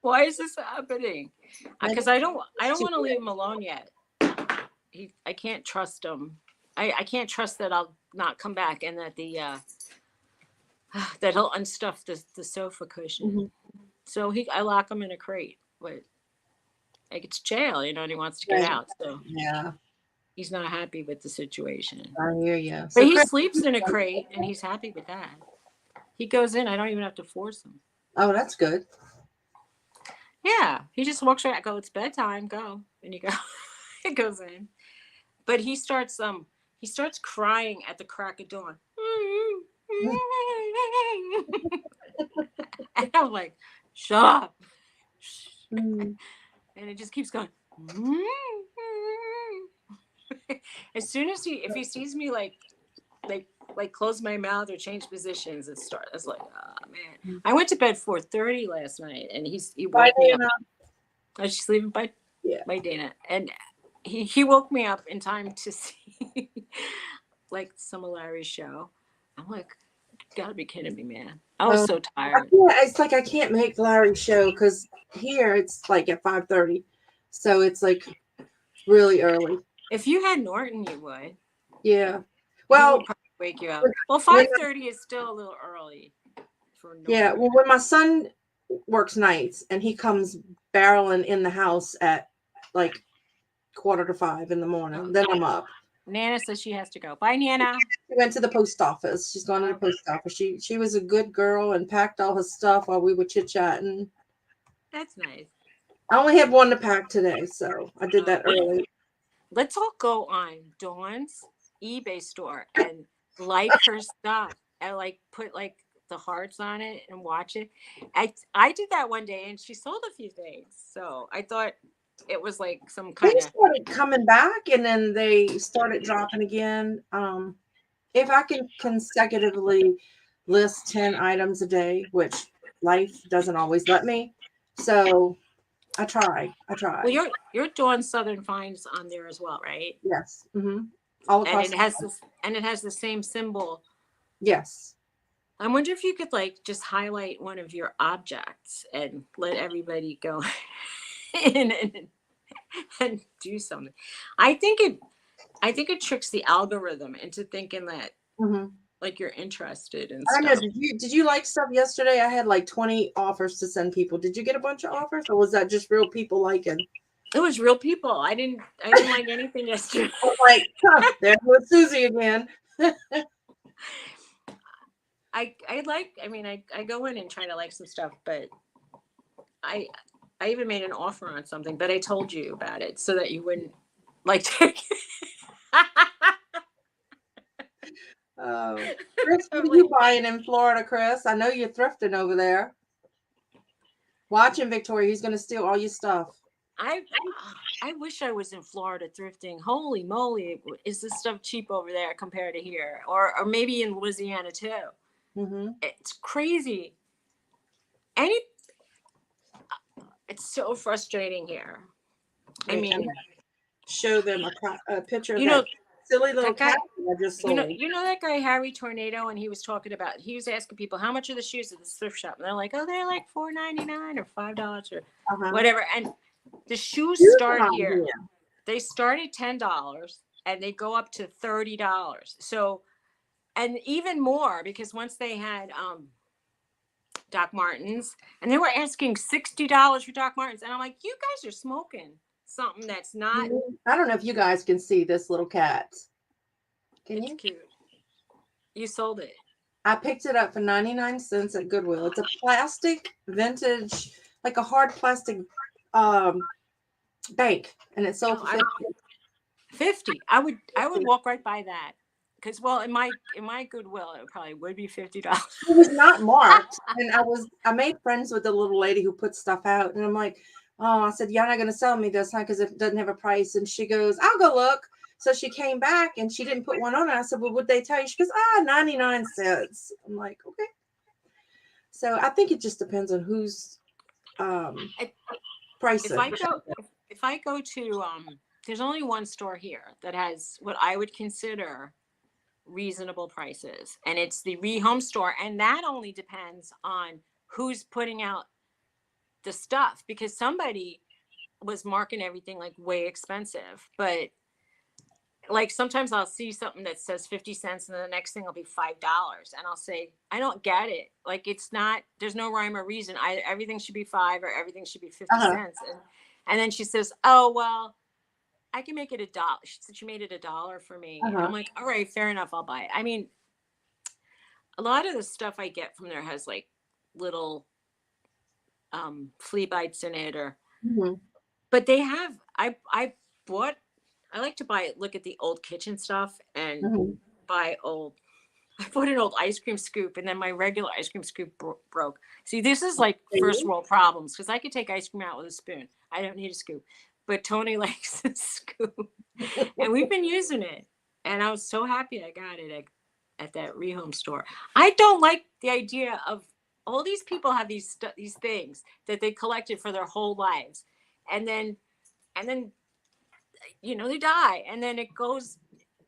why is this happening? maybe Because I it's don't too want to leave big. him alone yet. I can't trust him. I can't trust that I'll not come back and that the that he'll unstuff the sofa cushion. Mhm. So I lock him in a crate, but like it's jail, and he wants to get Right. out. So Yeah, he's not happy with the situation. I hear you. But So he Chris, sleeps in a crate and he's happy with that. He goes in, I don't even have to force him. oh, that's good. Yeah. He just walks right. I go, it's bedtime, go. And he go he goes in. But he starts crying at the crack of dawn. And I'm like, shut up. Mm. And it just keeps going. As soon as if he sees me like like close my mouth or change positions, it's like, oh man. I went to bed 4:30 last night, and he Bye, woke me up. Dana. I was just leaving Yeah. by Dana, and he woke me up in time to see like some of Larry's show. I'm like, gotta be kidding me, man. I was Oh, so I tired. can't, it's like I can't make Larry's show because here it's like at 5:30, so it's like really early. If you had Norton, you would. Yeah. He Well, would probably wake you up. Well, when 5:30 is still a little early for yeah, Norton. well, when my son works nights and he comes barreling in the house at like 4:45 in the morning, then I'm up. Nana says she has to go. Bye, Nana. She went to the post office. She's gone to the Okay. post office. She was a good girl and packed all her stuff while we were chit chatting. That's nice. I only had one to pack today, so I did that What? early. Let's all go on Dawn's eBay store and like her stuff and like put like the hearts on it and watch it. I did that one day and she sold a few things. So I thought it was like some They kind of. started coming back and then they started dropping again. If I can consecutively list 10 items a day, which life doesn't always let me. So I try. I Well, try. you're doing Southern Finds on there as well, right? Yes. All And across it the has board. this and it has the same symbol. Yes. I wonder if you could like just highlight one of your objects and let everybody go in and do something. I think it I think it tricks the algorithm into thinking that hmm like you're interested in I don't know. stuff. Did you like stuff yesterday? I had like 20 offers to send people. Did you get a bunch of offers or was that just real people liking? It was real people. I didn't like anything yesterday. I was like, huh, there goes Suzy again. I go in and try to like some stuff, but I I even made an offer on something, but I told you about it so that you wouldn't like take it. Oh, Chris, what I'm are you like, buying in Florida, Chris? I know you're thrifting over there. Watch him, Victoria. He's going to steal all your stuff. I I wish I was in Florida thrifting. Holy moly, is this stuff cheap over there compared to here, or maybe in Louisiana too? Mm-hmm. It's crazy. Any It's so frustrating here. I Wait, I'm going mean, to show them a picture of you that know silly little that guy. cat that I just sold. You know that guy Harry Tornado, and he was talking about. He was asking people how much are the shoes at the thrift shop, and they're like, oh, they're like $4.99 or $5 or Uh-huh. whatever. And the shoes Huge start amount here. here. They start at $10 and they go up to $30. So, and even more because once they had Doc Martens, and they were asking $60 for Doc Martens, and I'm like, you guys are smoking something that's not. I don't know if you guys can see this little cat. Can It's you? cute. You sold it. I picked it up for 99 cents at Goodwill. It's a plastic vintage, like a hard plastic um bank, and it sold Oh, for I 50. 50. I would walk right by that because well, in my Goodwill, it probably would be $50. It was not marked, and I made friends with the little lady who put stuff out, and I'm like, oh, I said, you're not gonna sell me this, huh? Because it doesn't have a price. And she goes, I'll go look. So she came back and she didn't put one on it. I said, well, what'd they tell you? She goes, 99 cents. I'm like, okay. So I think it just depends on who's I, if pricing. I go if I go to there's only one store here that has what I would consider reasonable prices, and it's the rehome store, and that only depends on who's putting out the stuff because somebody was marking everything like way expensive, but like sometimes I'll see something that says 50 cents and the next thing will be $5 and I'll say I don't get it, like it's not, there's no rhyme or reason. Everything should be 5 or everything should be 50 Uh-huh. cents and then she says, oh well, I can make it $1. She said she made it $1 for me, and Uh-huh. I'm like, all right, fair enough, I'll buy it. I mean, a lot of the stuff I get from there has like little flea bites in it, or Mhm. but they have I bought, I like to buy, look at the old kitchen stuff and Mhm. buy old. I bought an old ice cream scoop, and then my regular ice cream scoop broke. See, this is like first world problems because I could take ice cream out with a spoon. I don't need a scoop, but Tony likes a scoop, and we've been using it. And I was so happy I got it at that rehome store. I don't like the idea of all these people have these things that they collected for their whole lives, and then they die, and then it goes,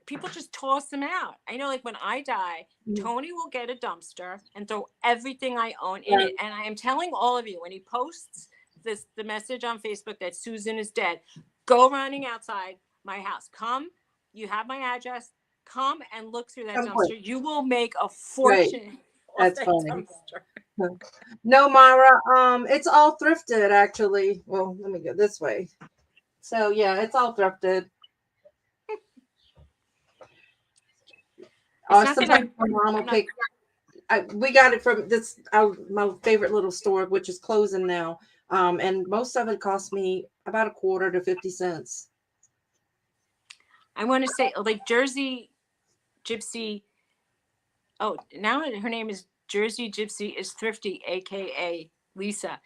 people just toss them out. I know, like when I die, Mhm. Tony will get a dumpster and throw everything I own in Right. it. And I am telling all of you, when he posts the message on Facebook that Susan is dead, go running outside my house. Come, you have my address. Come and look through that Come quick. dumpster. You will make a Right. fortune off That's that funny. dumpster. No, Mara, it's all thrifted actually. Well, let me go this way. So yeah, it's all thrifted. It's not gonna. Sometimes my mom will I'm not. pick. We got it from this my favorite little store, which is closing now. And most of it cost me about a quarter to 50 cents. I want to say like Jersey Gypsy. Oh, now her name is Jersey Gypsy is Thrifty, aka Lisa.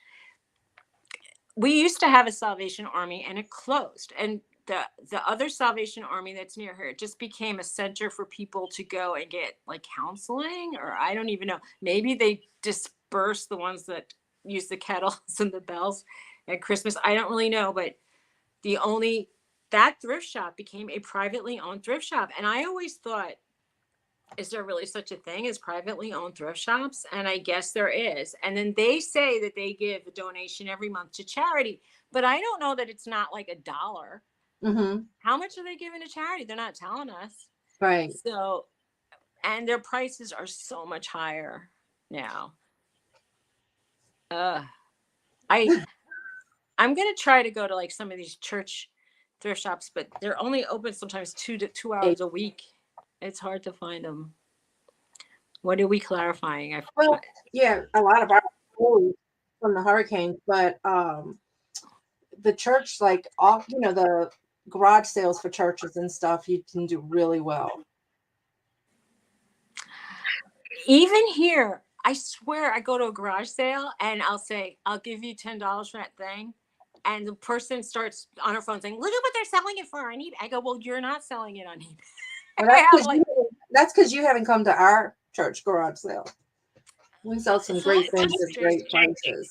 We used to have a Salvation Army and it closed. And the other Salvation Army that's near her, it just became a center for people to go and get like counseling, or I don't even know. Maybe they disperse the ones that use the kettles and the bells at Christmas. I don't really know, but the only that thrift shop became a privately owned thrift shop. And I always thought, is there really such a thing as privately owned thrift shops? And I guess there is. And then they say that they give a donation every month to charity, but I don't know that it's not like $1. Mm-hmm. How much are they giving to charity? They're not telling us. Right. So, and their prices are so much higher now. Uh, I I'm gonna try to go to like some of these church thrift shops, but they're only open sometimes 2 hours a week. It's hard to find them. What are we clarifying? I Well, forgot. yeah, a lot of our clothes from the hurricanes, but the church, like all, the garage sales for churches and stuff, you can do really well. Even here, I swear I go to a garage sale and I'll say, I'll give you $10 for that thing. And the person starts on her phone saying, look at what they're selling it for on eBay. I go, well, you're not selling it on eBay. Well, I have like, that's because you haven't come to our church garage sale. We sell some it's so great things at frustrating. great prices.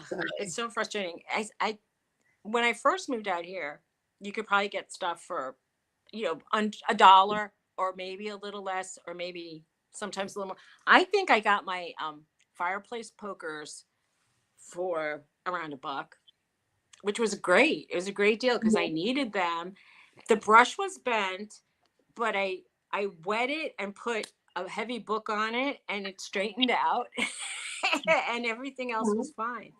So, It's so frustrating. When I first moved out here, you could probably get stuff for, $1 or maybe a little less, or maybe sometimes a little more. I think I got my fireplace pokers for around $1, which was great. It was a great deal because I needed them. The brush was bent, but I wet it and put a heavy book on it and it straightened out and everything else was fine.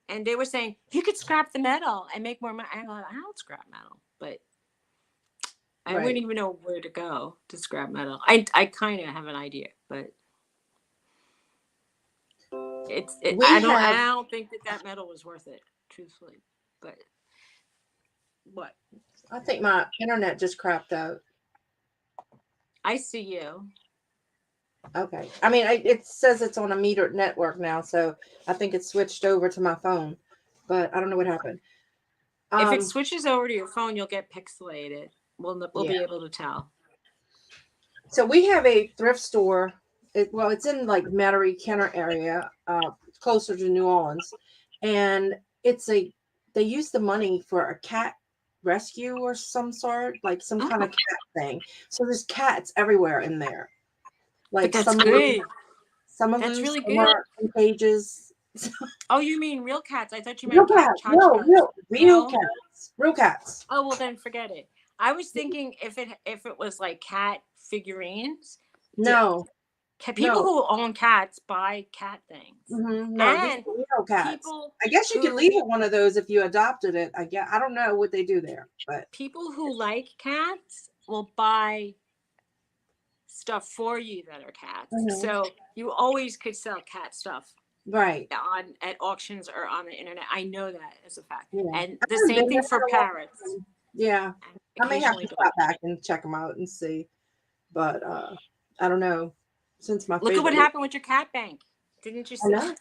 And they were saying you could scrap the metal and make more money. I don't scrap metal, but I right. wouldn't even know where to go to scrap metal. I kind of have an idea, but We I have, don't think that metal was worth it, truthfully. But what? I think my internet just crapped out. I see you. Okay. I mean, it says it's on a metered network now, so I think it switched over to my phone, but I don't know what happened. If it Um, switches over to your phone, you'll get pixelated. We'll yeah. be able to tell. So we have a thrift store. Well, it's in like Metairie, Kenner area, closer to New Orleans, and it's a they use the money for a cat rescue or some sort, like some kind Oh, of cat thing. So there's cats everywhere in there. but Like that's good. some are That's loose, really some good. are in cages. Oh, you mean real cats? I thought you Real meant cats, no, tchotchkes. real No. cats, real cats. Oh well, then forget it. I was thinking if it was like cat figurines. Do, No, people no, who own cats buy cat things, no. These and are real cats. people I guess you could who leave it one of those if you adopted it. I don't know what they do there, but people who like cats will buy stuff for you that are cats. Mhm. So you always could sell cat stuff Right. on at auctions or on the internet. I know that as a fact. Yeah. And I the haven't same been there thing in for a long parrots. time. Yeah. And I may have occasionally to dogs. stop back and check them out and see, but I don't know. Since my Look at what favorite, happened with your cat bank. Didn't you I sell? know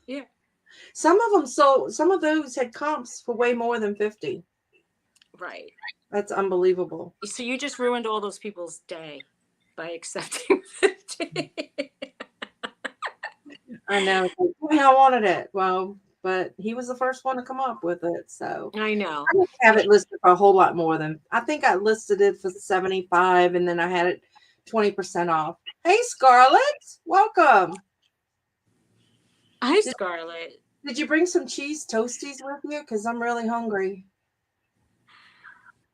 Yeah. some of them. So some of those had comps for way more than 50. Right. That's unbelievable. So you just ruined all those people's day by accepting 50. I know. I wanted it. Well, but he was the first one to come up with it, so I know. I didn't have it listed for a whole lot more than I think I listed it for 75, and then I had it 20% off. Hey, Scarlett, welcome. Hi, Did, Scarlett. did you bring some cheese toasties with you? Because I'm really hungry.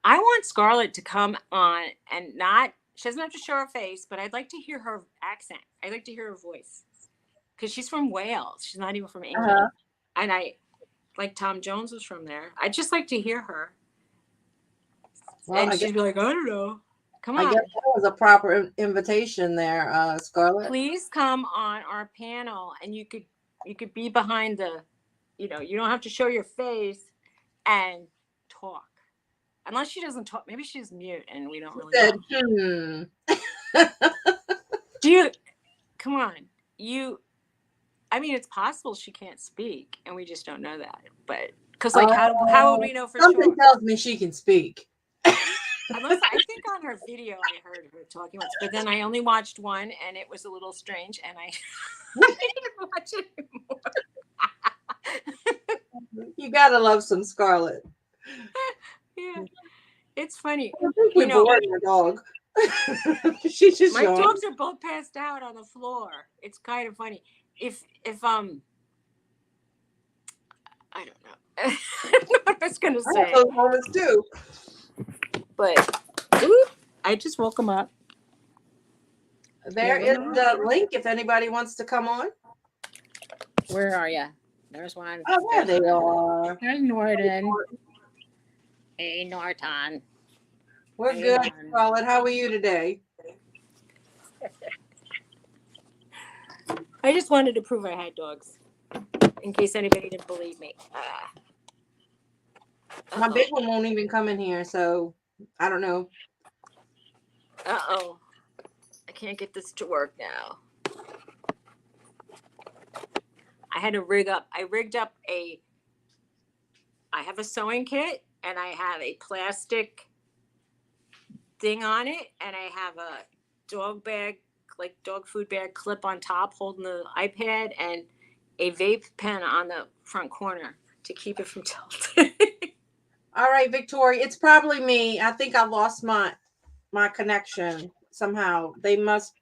I want Scarlett to come on and not, she doesn't have to show her face, but I'd like to hear her accent. I'd like to hear her voice because she's from Wales. She's not even from England. Uh-huh. And like Tom Jones was from there. I'd just like to hear her. Well, And she'd be like, I don't know. Come I guess on. that was a proper invitation there, Scarlett. Please come on our panel and you could You could be behind the, you don't have to show your face and talk. Unless she doesn't talk. Maybe she's mute and we don't She really said, know. hmm. Do you, come on. I mean, it's possible she can't speak and we just don't know that. But, because, like, how would we know for Something sure? tells me she can speak. Unless I think on her video I heard her talking once, but then I only watched one and it was a little strange and I didn't watch it anymore. You gotta love some Scarlett. Yeah, it's funny. I think we bored her dog. She's just My yawning. dogs are both passed out on the floor. It's kind of funny. If I don't know. I don't know what I was gonna I have say, those moments too. but oop, I just woke them up. There is the link if anybody wants to come on. Where are you? There's one. Oh, there they are. There's Norton. Hey, Norton. We're Hey, good, Norton. Scarlett. How are you today? I just wanted to prove I had dogs, in case anybody didn't believe me. My big one won't even come in here, so I don't know. Uh-oh. I can't get this to work now. I had to rig up. I have a sewing kit and I have a plastic thing on it and I have a dog bag, like dog food bag clip on top holding the iPad and a vape pen on the front corner to keep it from tilting. All right, Victoria, it's probably me. I think I lost my connection somehow. They must.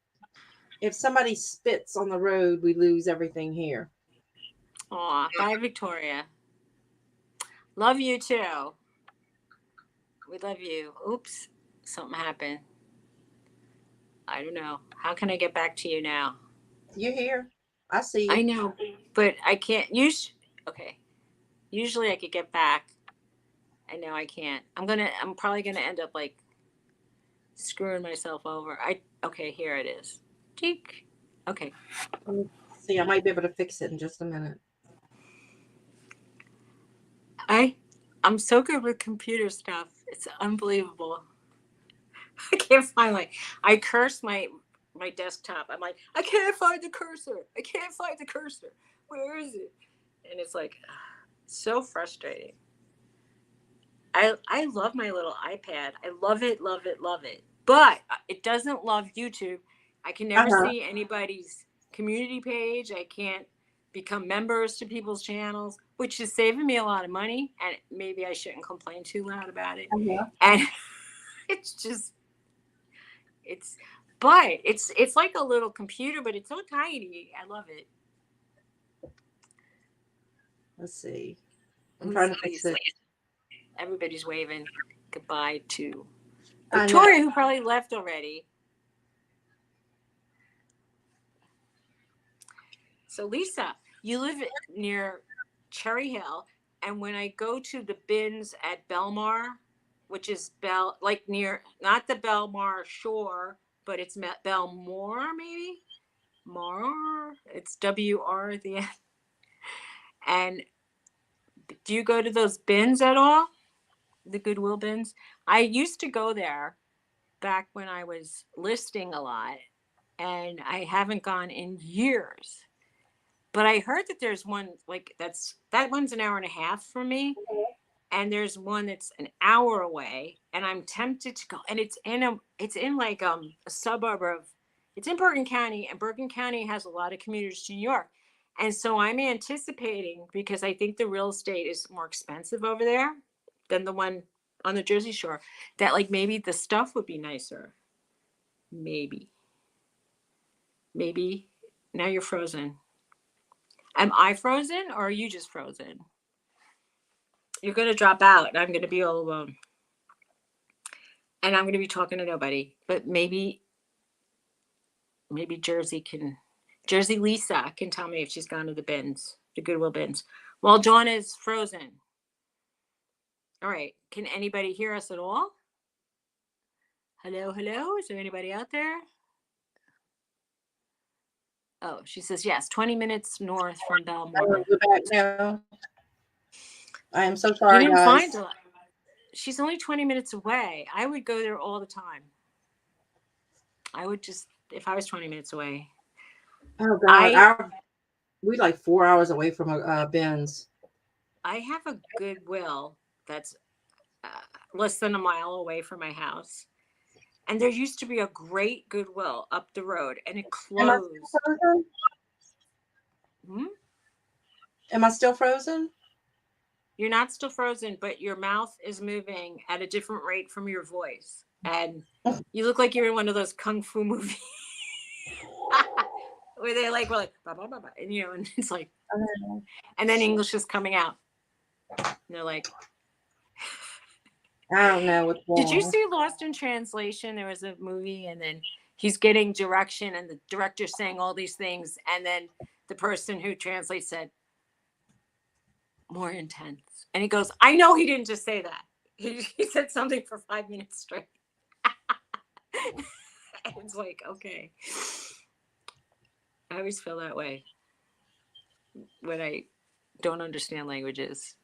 If somebody spits on the road, we lose everything here. Aw, bye, Victoria. Love you too. We love you. Oops, something happened. I don't know. How can I get back to you now? You're here. I see you. I know, but I can't. Okay. Usually I could get back. I know I can't. I'm probably gonna end up like screwing myself over. Okay, here it is. Cheek. Okay. See, I might be able to fix it in just a minute. I'm so good with computer stuff. It's unbelievable. I can't find I curse my desktop. I'm like, I can't find the cursor. I can't find the cursor. Where is it? And it's like so frustrating. I love my little iPad. I love it, love it, love it. But it doesn't love YouTube. I can never see anybody's community page. I can't become members to people's channels, which is saving me a lot of money. And maybe I shouldn't complain too loud about it. And it's just, it's like a little computer, but it's so tiny. I love it. Let's see. I'm trying to fix it. Everybody's waving goodbye to Victoria, who probably left already. So Lisa, you live near Cherry Hill, and when I go to the bins at Belmar, which is near, not the Belmar shore, but it's Belmore maybe? Mar? It's WR at the end. And do you go to those bins at all? The Goodwill bins? I used to go there back when I was listing a lot, and I haven't gone in years. But I heard that there's one that one's an hour and a half from me, and there's one that's an hour away, and I'm tempted to go. And it's in like a suburb of, it's in Bergen County, and Bergen County has a lot of commuters to New York, and so I'm anticipating, because I think the real estate is more expensive over there than the one on the Jersey Shore, that like maybe the stuff would be nicer. Maybe now you're frozen. Am I frozen or are you just frozen? You're going to drop out and I'm going to be all alone. And I'm going to be talking to nobody. But maybe Jersey Lisa can tell me if she's gone to the bins, the Goodwill bins. While Dawn is frozen. All right. Can anybody hear us at all? Hello, hello? Is there anybody out there? Oh, she says yes, 20 minutes north from I Belmore. want to go back now. I am so sorry, You didn't guys. find her. She's only 20 minutes away. I would go there all the time. I would just, if I was 20 minutes away. Oh God, I we like 4 hours away from a Ben's. I have a Goodwill that's uh, less than a mile away from my house. And there used to be a great Goodwill up the road, and it Am I still closed. frozen? Hmm? Am I still frozen? You're not still frozen, but your mouth is moving at a different rate from your voice. And you look like you're in one of those kung fu movies where they like, we're like, bah, bah, bah, bah, and you know, and it's like, and then English is coming out. And they're like, I don't know what's did you wrong. see Lost in Translation? There was a movie, and then he's getting direction, and the director's saying all these things, and then the person who translates said, more intense. And he goes, I know he didn't just say that. He said something for 5 minutes straight. It's like, okay. I always feel that way when I don't understand languages.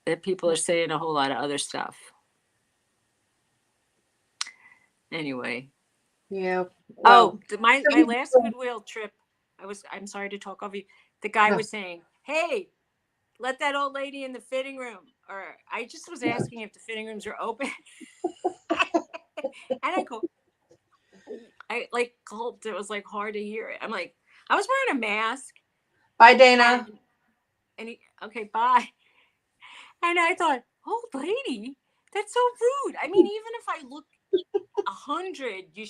That people are saying a whole lot of other stuff. Anyway. Yeah. Oh, Well, my last Goodwill trip, I'm sorry to talk over you. The guy no. was saying, hey, let that old lady in the fitting room. Or I just was asking if the fitting rooms are open. And I go, I like gulped. It was like hard to hear it. I'm like, I was wearing a mask, Bye, Dana. and he, okay, bye. And I thought, old lady, that's so rude. I mean, even if I look 100, you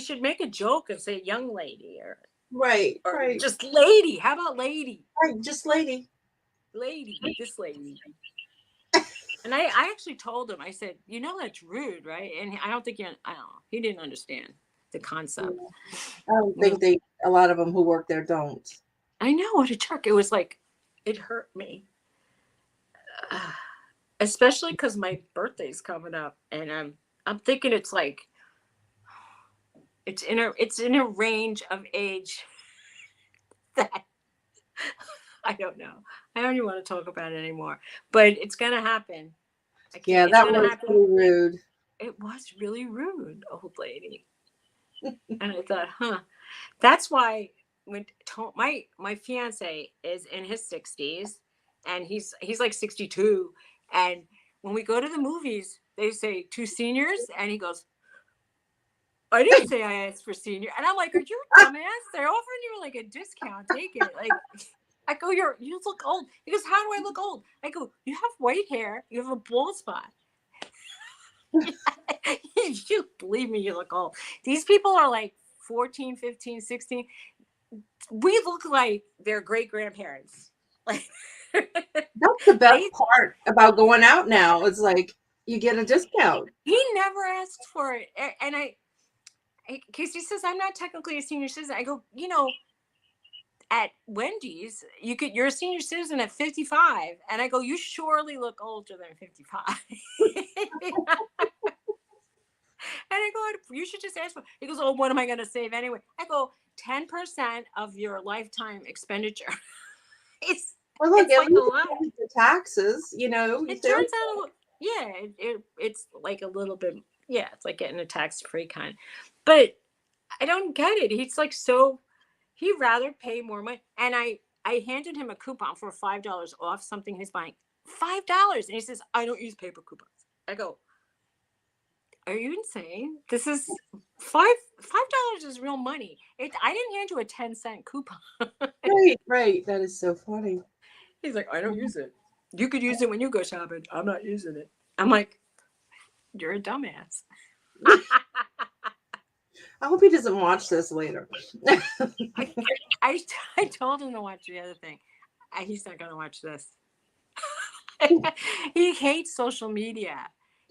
should make a joke and say young lady Right, or right, just lady. How about lady? right. Just lady. Lady, this lady. And I actually told him, I said, you know, that's rude, right? And I don't think I don't know. He didn't understand the Yeah. concept. I don't think a lot of them who work there don't. I know what a jerk. It was like, it hurt me. Especially because my birthday's coming up, and I'm thinking it's like it's in a range of age that I don't know. I don't even want to talk about it anymore. But it's gonna happen. I can't. Yeah, It's that gonna was happen. pretty rude. It was really rude, old lady. And I thought, huh. That's why when my fiance is in his 60s, and he's like 62, and when we go to the movies, they say two seniors, and he goes, I didn't say I asked for senior. And I'm like, are you a dumbass? They're offering you like a discount. Take it. Like, I go, you look old. He goes, how do I look old? I go, you have white hair. You have a bald spot. You believe me, you look old. These people are like 14, 15, 16. We look like their great grandparents. Like, That's the best they, part about going out now. It's like you get a discount. he never asked for it. And Casey says, I'm not technically a senior citizen. I go, at Wendy's, you're a senior citizen at 55, and I go, you surely look older than 55. And I go, you should just ask for. He goes, oh, what am I going to save anyway? I go, 10% of your lifetime expenditure. it's Well, look, it's at like a least lot. the taxes, you It save. turns out, yeah, it's like a little bit, yeah, it's like getting a tax free kind. But I don't get it. He's like so. He'd rather pay more money. And I handed him a coupon for $5 off something he's buying. $5. And he says, I don't use paper coupons. I go, are you insane? This is $5 is real money. I didn't hand you a 10-cent coupon. Right, right. That is so funny. He's like, I don't use it. You could use it when you go shopping. I'm not using it. I'm like, you're a dumbass. I hope he doesn't watch this later. I, I, I told him to watch the other thing. He's not going to watch this. He hates social media.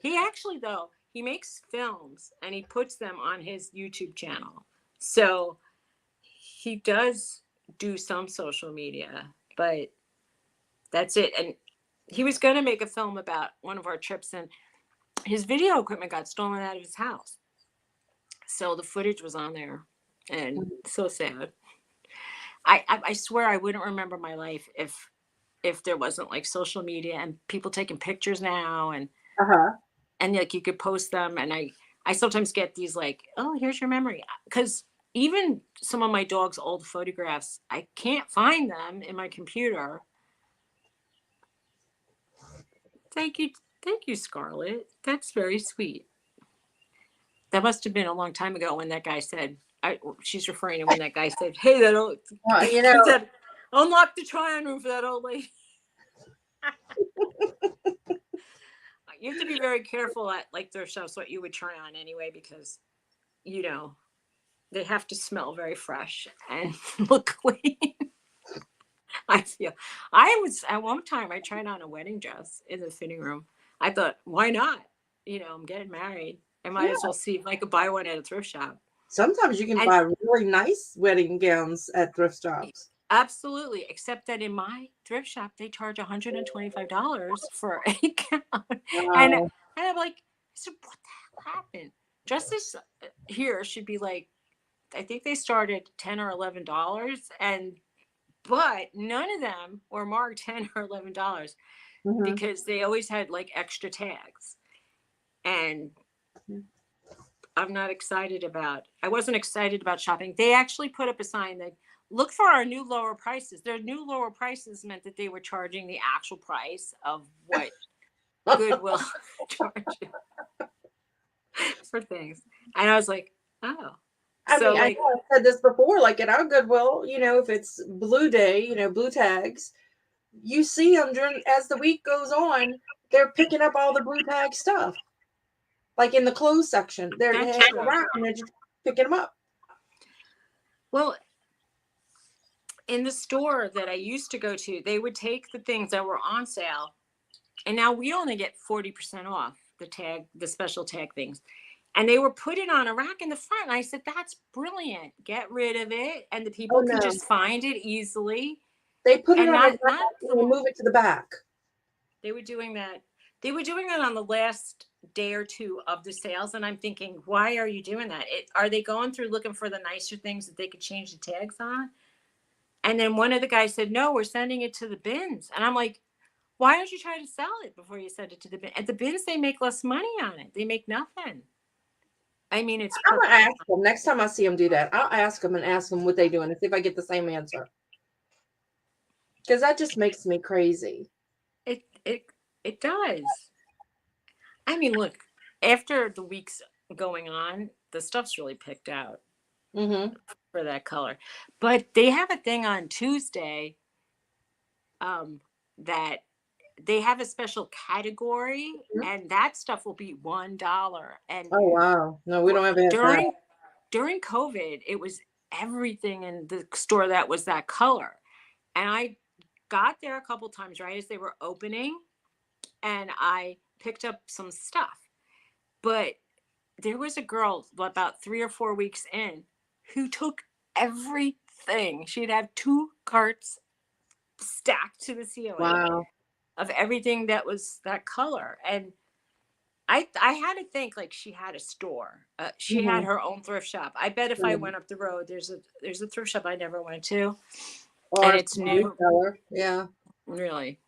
He actually, though, he makes films and he puts them on his YouTube channel. So he does do some social media, but that's it. And he was going to make a film about one of our trips, and his video equipment got stolen out of his house. So the footage was on there. and so sad. I swear I wouldn't remember my life if there wasn't like social media and people taking pictures now, Uh-huh. and like you could post them, and I sometimes get these like, oh, here's your memory, because even some of my dog's old photographs, I can't find them in my computer. Thank you, thank you, Scarlett. That's very sweet. That must have been a long time ago when that guy said, she's referring to when that guy said, hey, that old, Well, he said, unlock the try-on room for that old lady. You have to be very careful at like thrift shops what you would try on anyway, because you know they have to smell very fresh and look clean. I feel I was at one time I tried on a wedding dress in the fitting room. I thought, why not? I'm getting married. I might yeah. as well see if I could buy one at a thrift shop. Sometimes you can And buy really nice wedding gowns at thrift shops. absolutely, except that in my thrift shop they charge $125 for a gown, and Wow. I'm like, so what the hell happened? Dresses here should be like, I think they started $10 or $11, and but none of them were marked $10 or $11 Mhm. because they always had like extra tags, and I'm not excited about. I wasn't excited about shopping. They actually put up a sign that look for our new lower prices. Their new lower prices meant that they were charging the actual price of what Goodwill charges for things. And I was like, oh. I So mean, I like, know I've said this before, like at our Goodwill, if it's Blue Day, blue tags, you see them during as the week goes on, they're picking up all the blue tag stuff. Like in the clothes section, they that's have a true. rack and they're just picking them up. Well, in the store that I used to go to, they would take the things that were on sale, and now we only get 40% off the special tag things. And they were put it on a rack in the front. And I said, that's brilliant. Get rid of it. And the Oh people can no, just find it easily. they put it And on a not rack and they move it to the back. they were doing that. They were doing that on the last day or two of the sales. And I'm thinking, why are you doing that? Are they going through looking for the nicer things that they could change the tags on? And then one of the guys said, no, we're sending it to the bins. And I'm like, why don't you try to sell it before you send it to the bin? At the bins, they make less money on it. They make nothing. I mean, it's I'm gonna perfect. ask them next time I see them do that. I'll ask them what they doing and see if I get the same answer. Because that just makes me crazy. It does. I mean, look, after the weeks going on, the stuff's really picked out Mm-hmm. for that color. But they have a thing on Tuesday, that they have a special category, and that stuff will be $1. And Oh wow. No, we don't ever have that. during COVID, it was everything in the store that was that color. And I got there a couple times right as they were opening, and I picked up some stuff. But there was a girl about 3 or 4 weeks in who took everything. She'd have 2 carts stacked to the ceiling Wow. of everything that was that color. And I had to think like she had a store. She had Mm-hmm. her own thrift shop. I bet if I went up the road, there's a thrift shop I never went to, and Or it's some new, reseller. Yeah. really.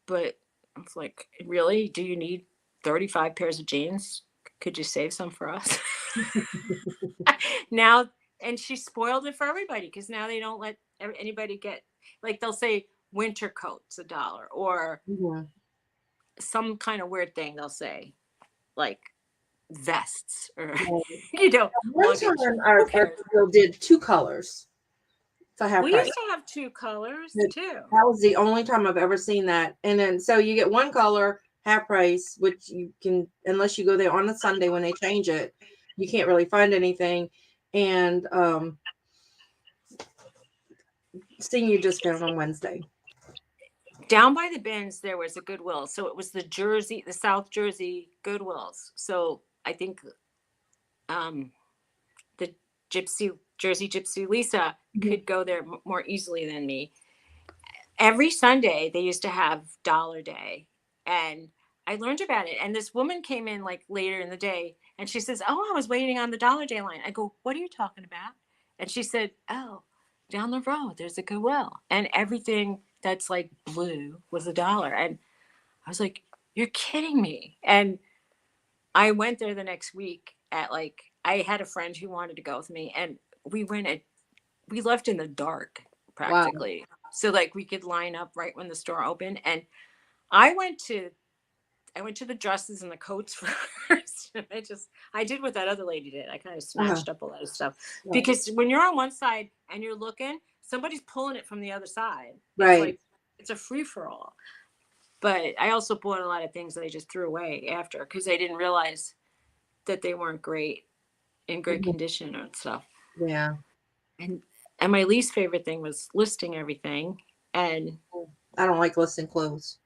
But it's like, really, do you need 35 pairs of jeans? Could you save some for us? Now, and she spoiled it for everybody because now they don't let anybody get, like, they'll say winter coats $1 or Mm-hmm. some kind of weird thing they'll say, like vests or Right. One luggage. time Who our cares? Goodwill did 2 colors for half We price. used to have 2 colors That too. that was the only time I've ever seen that. And then so you get one color half price, which you can unless you go there on a Sunday when they change it, you can't really find anything. And senior discount on Wednesday. Down by the bins there was a Goodwill, so it was the South Jersey Goodwills. So I think um the Jersey Gypsy Lisa Mhm. could go there more easily than me. Every Sunday they used to have Dollar Day, and I learned about it. And this woman came in like later in the day, and she says, "Oh, I was waiting on the Dollar Day line." I go, "What are you talking about?" And she said, "Oh, down the road there's a Goodwill, and everything that's like blue was $1." And I was like, "You're kidding me!" And I went there the next week at like I had a friend who wanted to go with me, and we went at we left in the dark Wow. practically, so like we could line up right when the store opened. And I went to I went to the dresses and the coats first. I did what that other lady did. I kind of Uh-huh. snatched up a lot of stuff Right. because when you're on one side and you're looking, somebody's pulling it from the other side. It's Right. like it's a free for all. But I also bought a lot of things that I just threw away after because I didn't realize that they weren't great in great Mhm. condition and stuff. Yeah. And and my least favorite thing was listing everything. And I don't like listing clothes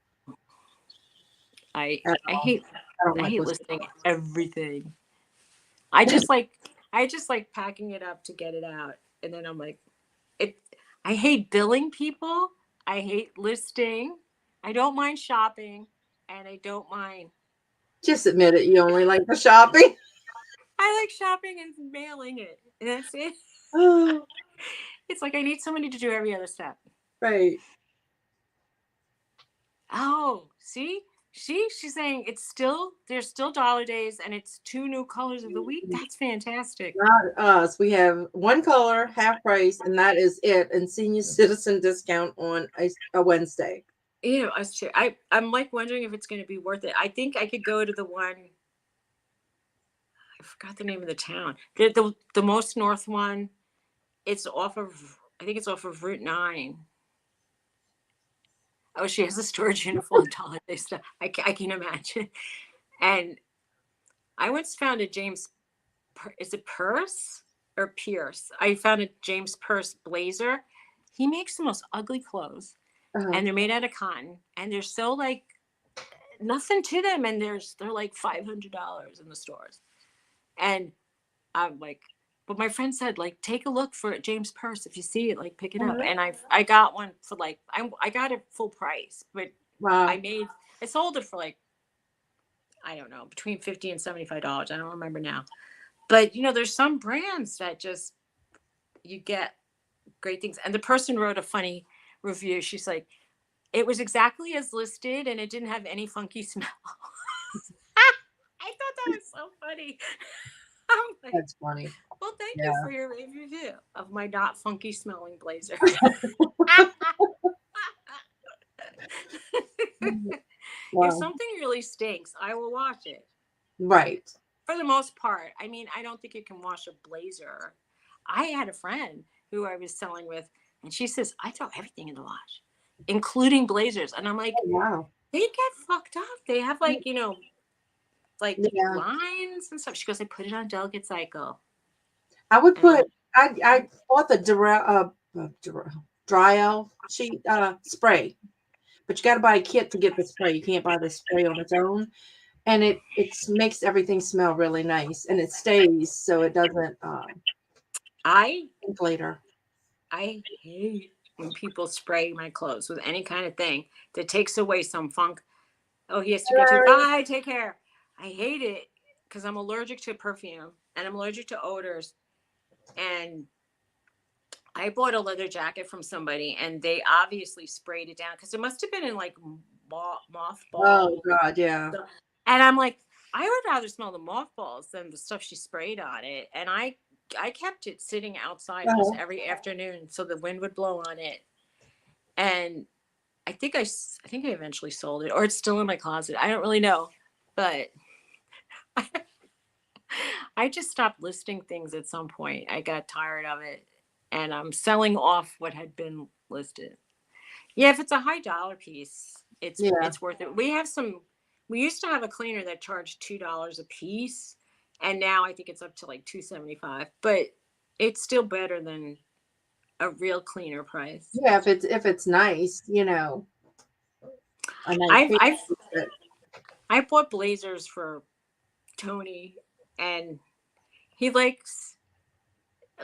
I at I all. hate I don't I like hate listing listing clothes. everything. I just like I just like packing it up to get it out. And then I'm like it I hate billing people. I hate listing. I don't mind shopping and I don't mind Just admit it. You only like the shopping. I like shopping and mailing it. And that's it. Oh, It's like I need somebody to do every other step. right. Oh, see? She's saying there's still dollar days and it's two new colors of the week. That's fantastic. Not us. We have one color, half price, and that is it. And senior citizen discount on a Wednesday. Yeah, us too. I'm like wondering if it's going to be worth it. I think I could go to the one. I forgot the name of the town. The most north one. It's off of. I think it's off of Route 9. Oh, she has a storage unit full of holiday stuff. I can imagine. And I once found a James. Is it Purse or Pierce? I found a James Purse blazer. He makes the most ugly clothes, Uh-huh. and they're made out of cotton, and they're so like nothing to them, and they're like $500 in the stores. And I'm like, but my friend said like take a look for James Purse if you see it, like pick it up. Uh-huh. And I got one for like I got it full price, but I Wow. made I sold it for like I don't know between $50 and $75. I don't remember now. But there's some brands that just you get great things. And the person wrote a funny review. She's like, it was exactly as listed and it didn't have any funky smell. I thought that was so funny. I'm like, That's funny. well, thank you Yeah. for your review of my not funky smelling blazer. If Wow. something really stinks, I will wash it. Right. For the most part. I mean, I don't think you can wash a blazer. I had a friend who I was selling with, and she says, I throw everything in the wash, including blazers. And I'm like, Oh, wow. they get fucked up. They have like, like Yeah. lines and stuff. She goes, I put it on delicate cycle. I would And put. I'm, I bought the dry elf sheet spray, but you got to buy a kit to get the spray. You can't buy the spray on its own, and it makes everything smell really nice, and it stays so it doesn't I, stink later. I hate when people spray my clothes with any kind of thing that takes away some funk. Oh, he has to go too. Hello. Bye. Take care. I hate it because I'm allergic to perfume and I'm allergic to odors. And I bought a leather jacket from somebody and they obviously sprayed it down because it must have been in like Oh mothball God, yeah. stuff. And I'm like, I would rather smell the mothballs than the stuff she sprayed on it. And I kept it sitting outside almost Uh-huh. every afternoon so the wind would blow on it. And I think I eventually sold it or it's still in my closet. I don't really know. But I just stopped listing things at some point. I got tired of it and I'm selling off what had been listed. Yeah, if it's a high dollar piece, Yeah, it's worth it. We used to have a cleaner that charged $2 a piece and now I think it's up to like 2.75, but it's still better than a real cleaner price. yeah. If it's nice, a nice I've piece. I've But I bought blazers for Tony and he likes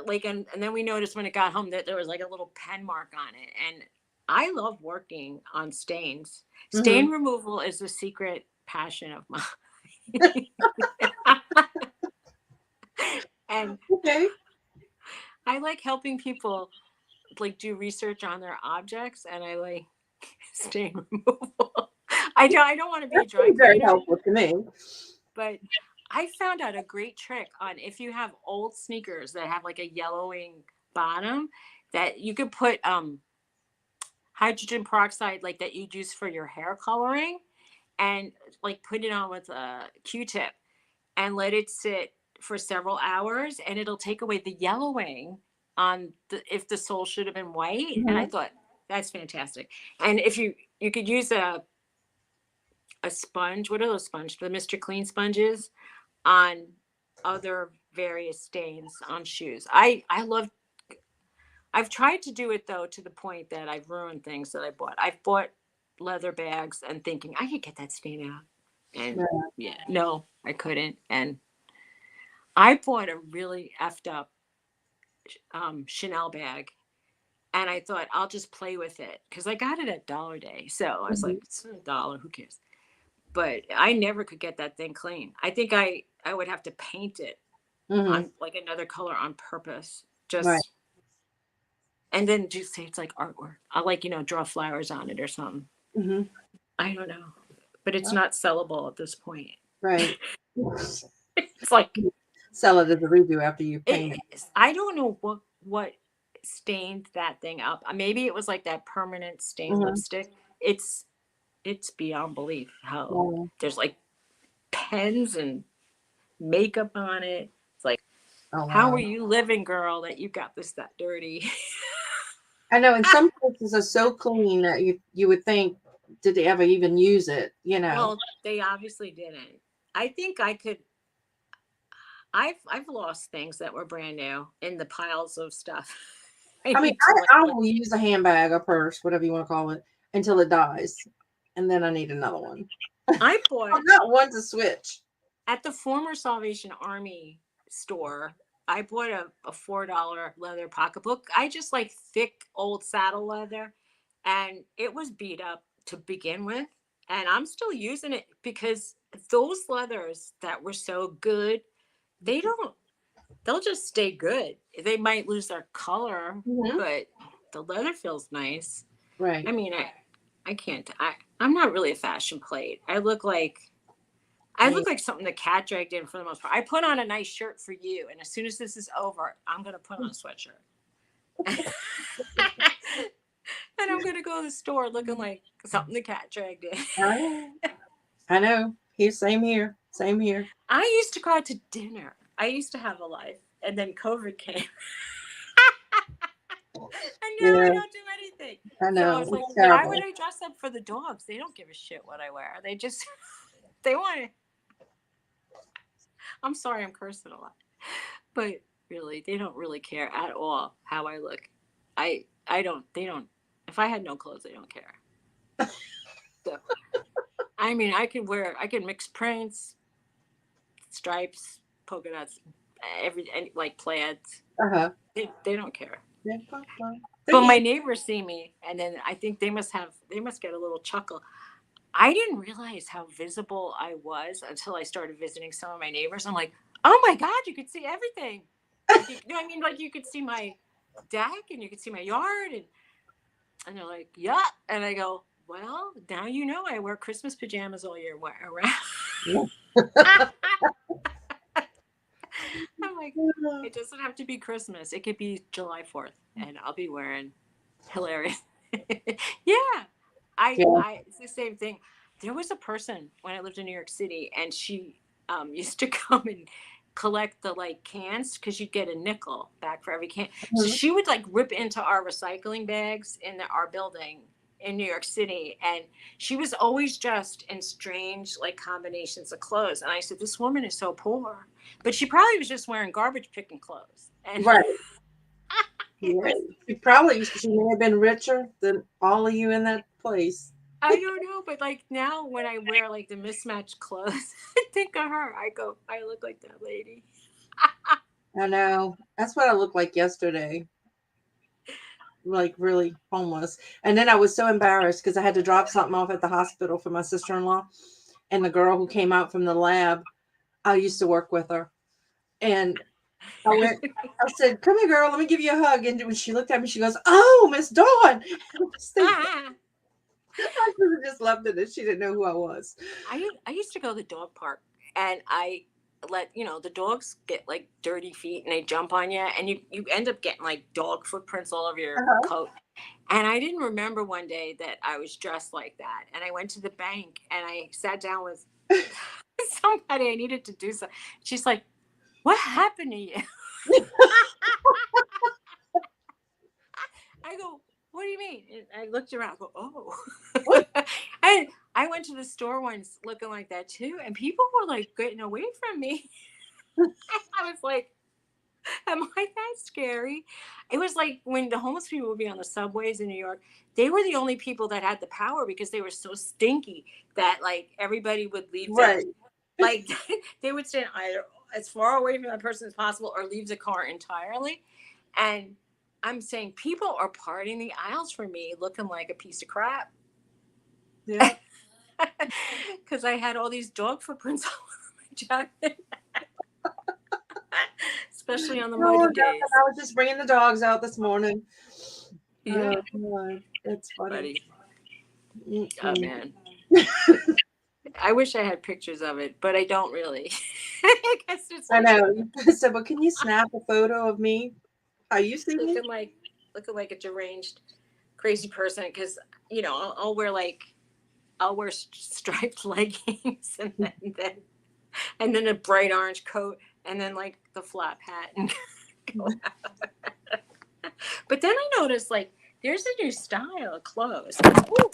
like and then we noticed when it got home that there was like a little pen mark on it and I love working on stains. Stain mhm. removal is a secret passion of mine. And Okay. I like helping people like do research on their objects, and I like stain removal. I don't want to be a That's dry very cleaner, helpful to me. but I found out a great trick on if you have old sneakers that have like a yellowing bottom, that you could put hydrogen peroxide like that you'd use for your hair coloring, and like put it on with a Q-tip and let it sit for several hours, and it'll take away the yellowing on the if the sole should have been white. And I Mhm. thought that's fantastic. And if you could use a sponge, what are those sponges, the Mr. Clean sponges, on other various stains on shoes. I love. I've tried to do it though to the point that I've ruined things that I bought. I've bought leather bags and thinking I could get that stain out, and Yeah. yeah, no, I couldn't. And I bought a really effed up Chanel bag, and I thought I'll just play with it because I got it at Dollar Day. So I was like, Mhm. it's $1, who cares? But I never could get that thing clean. I think I would have to paint it Mhm. on like another color on purpose, Right. just and then just say it's like artwork. I'll like draw flowers on it or something. Mhm. I don't know, but it's Well, not sellable at this point. right. It's like Sell it as a redo after you paint it. it is. I don't know what stained that thing up. Maybe it was like that permanent stain Mhm. lipstick. It's it's beyond belief how Yeah. there's like pens and makeup on it. It's like, Oh how are wow. you living, girl, that you got this that dirty? I know, and some places are so clean that you would think, did they ever even use it? You know. Well, they obviously didn't. I think I could. I've lost things that were brand new in the piles of stuff. I I mean, need to like I look. will use a handbag, a purse, whatever you want to call it, until it dies, and then I need another one. I bought I'm not one to switch. at the former Salvation Army store. I bought a $4 leather pocketbook. I just like thick old saddle leather, and it was beat up to begin with. And I'm still using it because those leathers that were so good, they don't, they'll just stay good. They might lose their color, Hmm. but the leather feels nice. I Right. mean, I can't, I'm not really a fashion plate. I Me. look like something the cat dragged in for the most part. I put on a nice shirt for you, and as soon as this is over, I'm gonna put on a sweatshirt. And I'm gonna go to the store looking like something the cat dragged in. I know. I know. Here, same here. Same here. I used to go out to dinner. I used to have a life, and then COVID came, and now I Yeah, don't do anything. I So I know. was like, It's why would terrible. I dress up for the dogs? They don't give a shit what I wear. They just they want to. I'm sorry, I'm cursing a lot, but really, they don't really care at all how I look. I don't. They don't. If I had no clothes, they don't care. So I mean, I can mix prints, stripes, polka dots, like plaids. Uh-huh. They don't care. Yeah, But my see? neighbors see me, and then I think they must get a little chuckle. I didn't realize how visible I was until I started visiting some of my neighbors. I'm like, oh my god, you could see everything. Like I mean, like you could see my deck and you could see my yard, and they're like, yeah, and I go, well, now you know I wear Christmas pajamas all year around. Yeah. I'm like, it doesn't have to be Christmas. It could be July 4th, and I'll be wearing hilarious. Yeah, Yeah. it's the same thing. There was a person when I lived in New York City, and she used to come and collect the like cans because you'd get a nickel back for every can. So Mhm. she would like rip into our recycling bags in our building in New York City, and she was always dressed in strange like combinations of clothes. And I said, this woman is so poor, but she probably was just wearing garbage picking clothes. And Right. it Yeah. was, She may have been richer than all of you in that place. I don't know, but like now when I wear like the mismatched clothes, I think of her. I go, I look like that lady. I know. That's what I looked like yesterday. Like really homeless. And then I was so embarrassed because I had to drop something off at the hospital for my sister-in-law. And the girl who came out from the lab, I used to work with her. And I said, "Come here, girl. Let me give you a hug." And when she looked at me, she goes, "Oh, Miss Dawn." I just loved it that she didn't know who I was. I used to go to the dog park, and I let the dogs get like dirty feet and they jump on you, and you end up getting like dog footprints all over your Uh-huh. coat. And I didn't remember one day that I was dressed like that, and I went to the bank and I sat down with somebody I needed to do so. She's like, "What happened to you?" I go, "What do you mean?" And I looked around. I go, "Oh." What? I I went to the store once looking like that too, and people were like getting away from me. I was like, "Am I that scary?" It was like when the homeless people would be on the subways in New York. They were the only people that had the power because they were so stinky that like everybody would leave their Right. like they would stand either as far away from that person as possible or leave the car entirely. And I'm saying people are parting the aisles for me looking like a piece of crap Yeah. because I had all these dog footprints all over my jacket, especially on the Oh, muddy nothing. days. I was just bringing the dogs out this morning. Yeah, Oh, God. That's funny. buddy. Oh Mm-mm. man, I wish I had pictures of it, but I don't really. I guess it's I like know. I said, "Well, can you snap a photo of me? How you see me?" looking like looking like a deranged, crazy person. Because I'll wear striped leggings and then a bright orange coat and then like the flap hat and go out. But then I noticed like there's a new style of clothes. Ooh,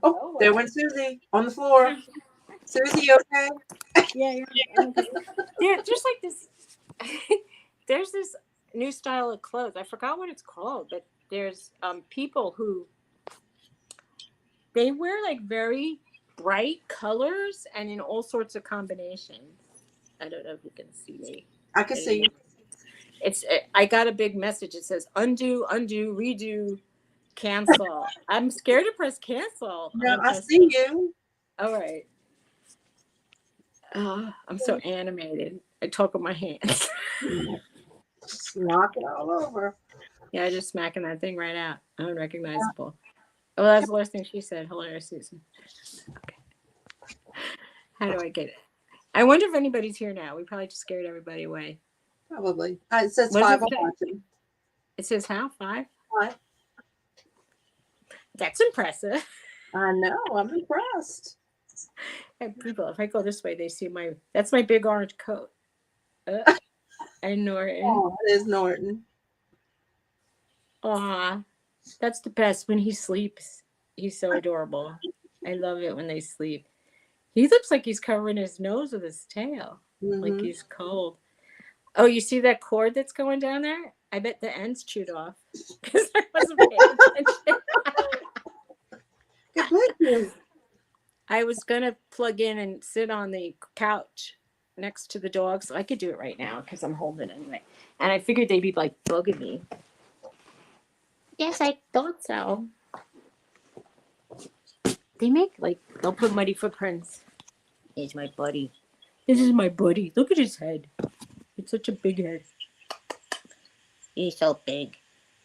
Oh, oh there well. went Susie on the floor. Susie, you okay? Yeah, yeah. I'm okay. There's like this. There's this new style of clothes. I forgot what it's called, but there's people who they wear like very bright colors and in all sorts of combinations. I don't know if you can see me I can see. anymore. I got a big message. It says undo, undo, redo, cancel. I'm scared to press cancel. I'm No, gonna I press. see you. All right. I'm so animated. I talk with my hands. Just knock it all over. Yeah, just smacking that thing right out. Unrecognizable. Oh, that's the last thing she said. Hilarious, Susan. Okay. How do I get it? I wonder if anybody's here now. We probably just scared everybody away. Probably. It says What does five it on say? watching. It says how? 5? What? That's impressive. I know. I'm impressed. And people, if I go this way, they see that's my big orange coat. Uh, and Norton. Oh, it is Norton. Aw, that's the best when he sleeps. He's so adorable. I love it when they sleep. He looks like he's covering his nose with his tail, like Mm-hmm. he's cold. Oh, you see that cord that's going down there? I bet the end's chewed off because I wasn't paying attention. Good bless you. I was gonna plug in and sit on the couch next to the dog, so I could do it right now because I'm holding it anyway. And I figured they'd be like bugging me. Yes, I thought so. They make like they'll put muddy footprints. He's my buddy. This is my buddy. Look at his head. It's such a big head. He's so big.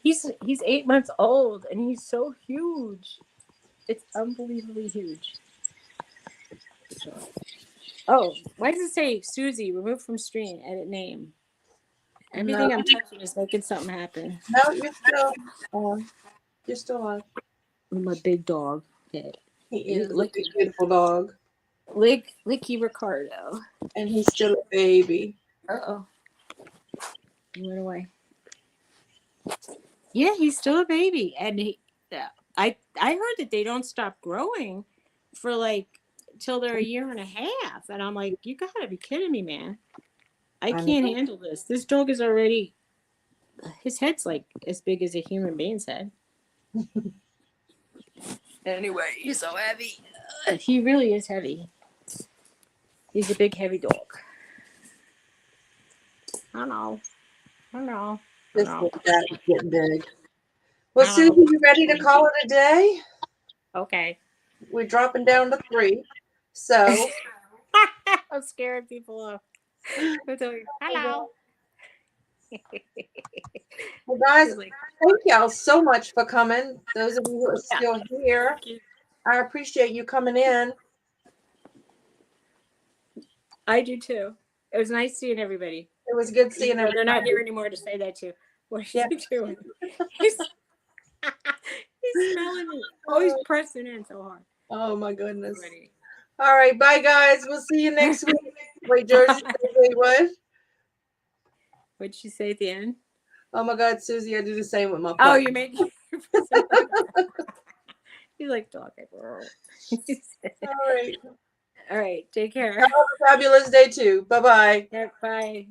He's 8 months old and he's so huge. It's unbelievably huge. So, oh, why does it say Suzy removed from stream? Edit name. No, Everything I'm touching is making something happen no, you're still on. You're still on. with my big dog. Okay. He is a big, beautiful dog, Licky Ricardo. and he's still a baby. Uh oh. He went away. Yeah, he's still a baby, and I heard that they don't stop growing for like till they're a year and a half, and I'm like, you gotta be kidding me, man! I I can't know. handle this. This dog is already his head's like as big as a human being's head. Anyway, he's so heavy. He really is heavy. He's a big, heavy dog. I know. I know. I This know. little guy is getting big. Well, I Susie, know. you ready to call it a day? Okay. We're dropping down to 3. So, I'm scaring people off. Hello. Well, guys, Like, thank y'all so much for coming. Those of you who are yeah. still here, Thank you. I appreciate you coming in. I do too. It was nice seeing everybody. It was good seeing Even though they're not everybody. here anymore to say that too. What are Yeah. you doing? He's, he's smelling me. Oh, he's pressing in so hard. Oh my goodness. Ready. All right, bye guys. We'll see you next week. Wait, Jersey, wait, what? What'd she say at the end? Oh my God, Susie, I do the same with my Oh, pup. you made you like talking. All right. All right, take care. Have a fabulous day too. Bye bye. Yeah, bye.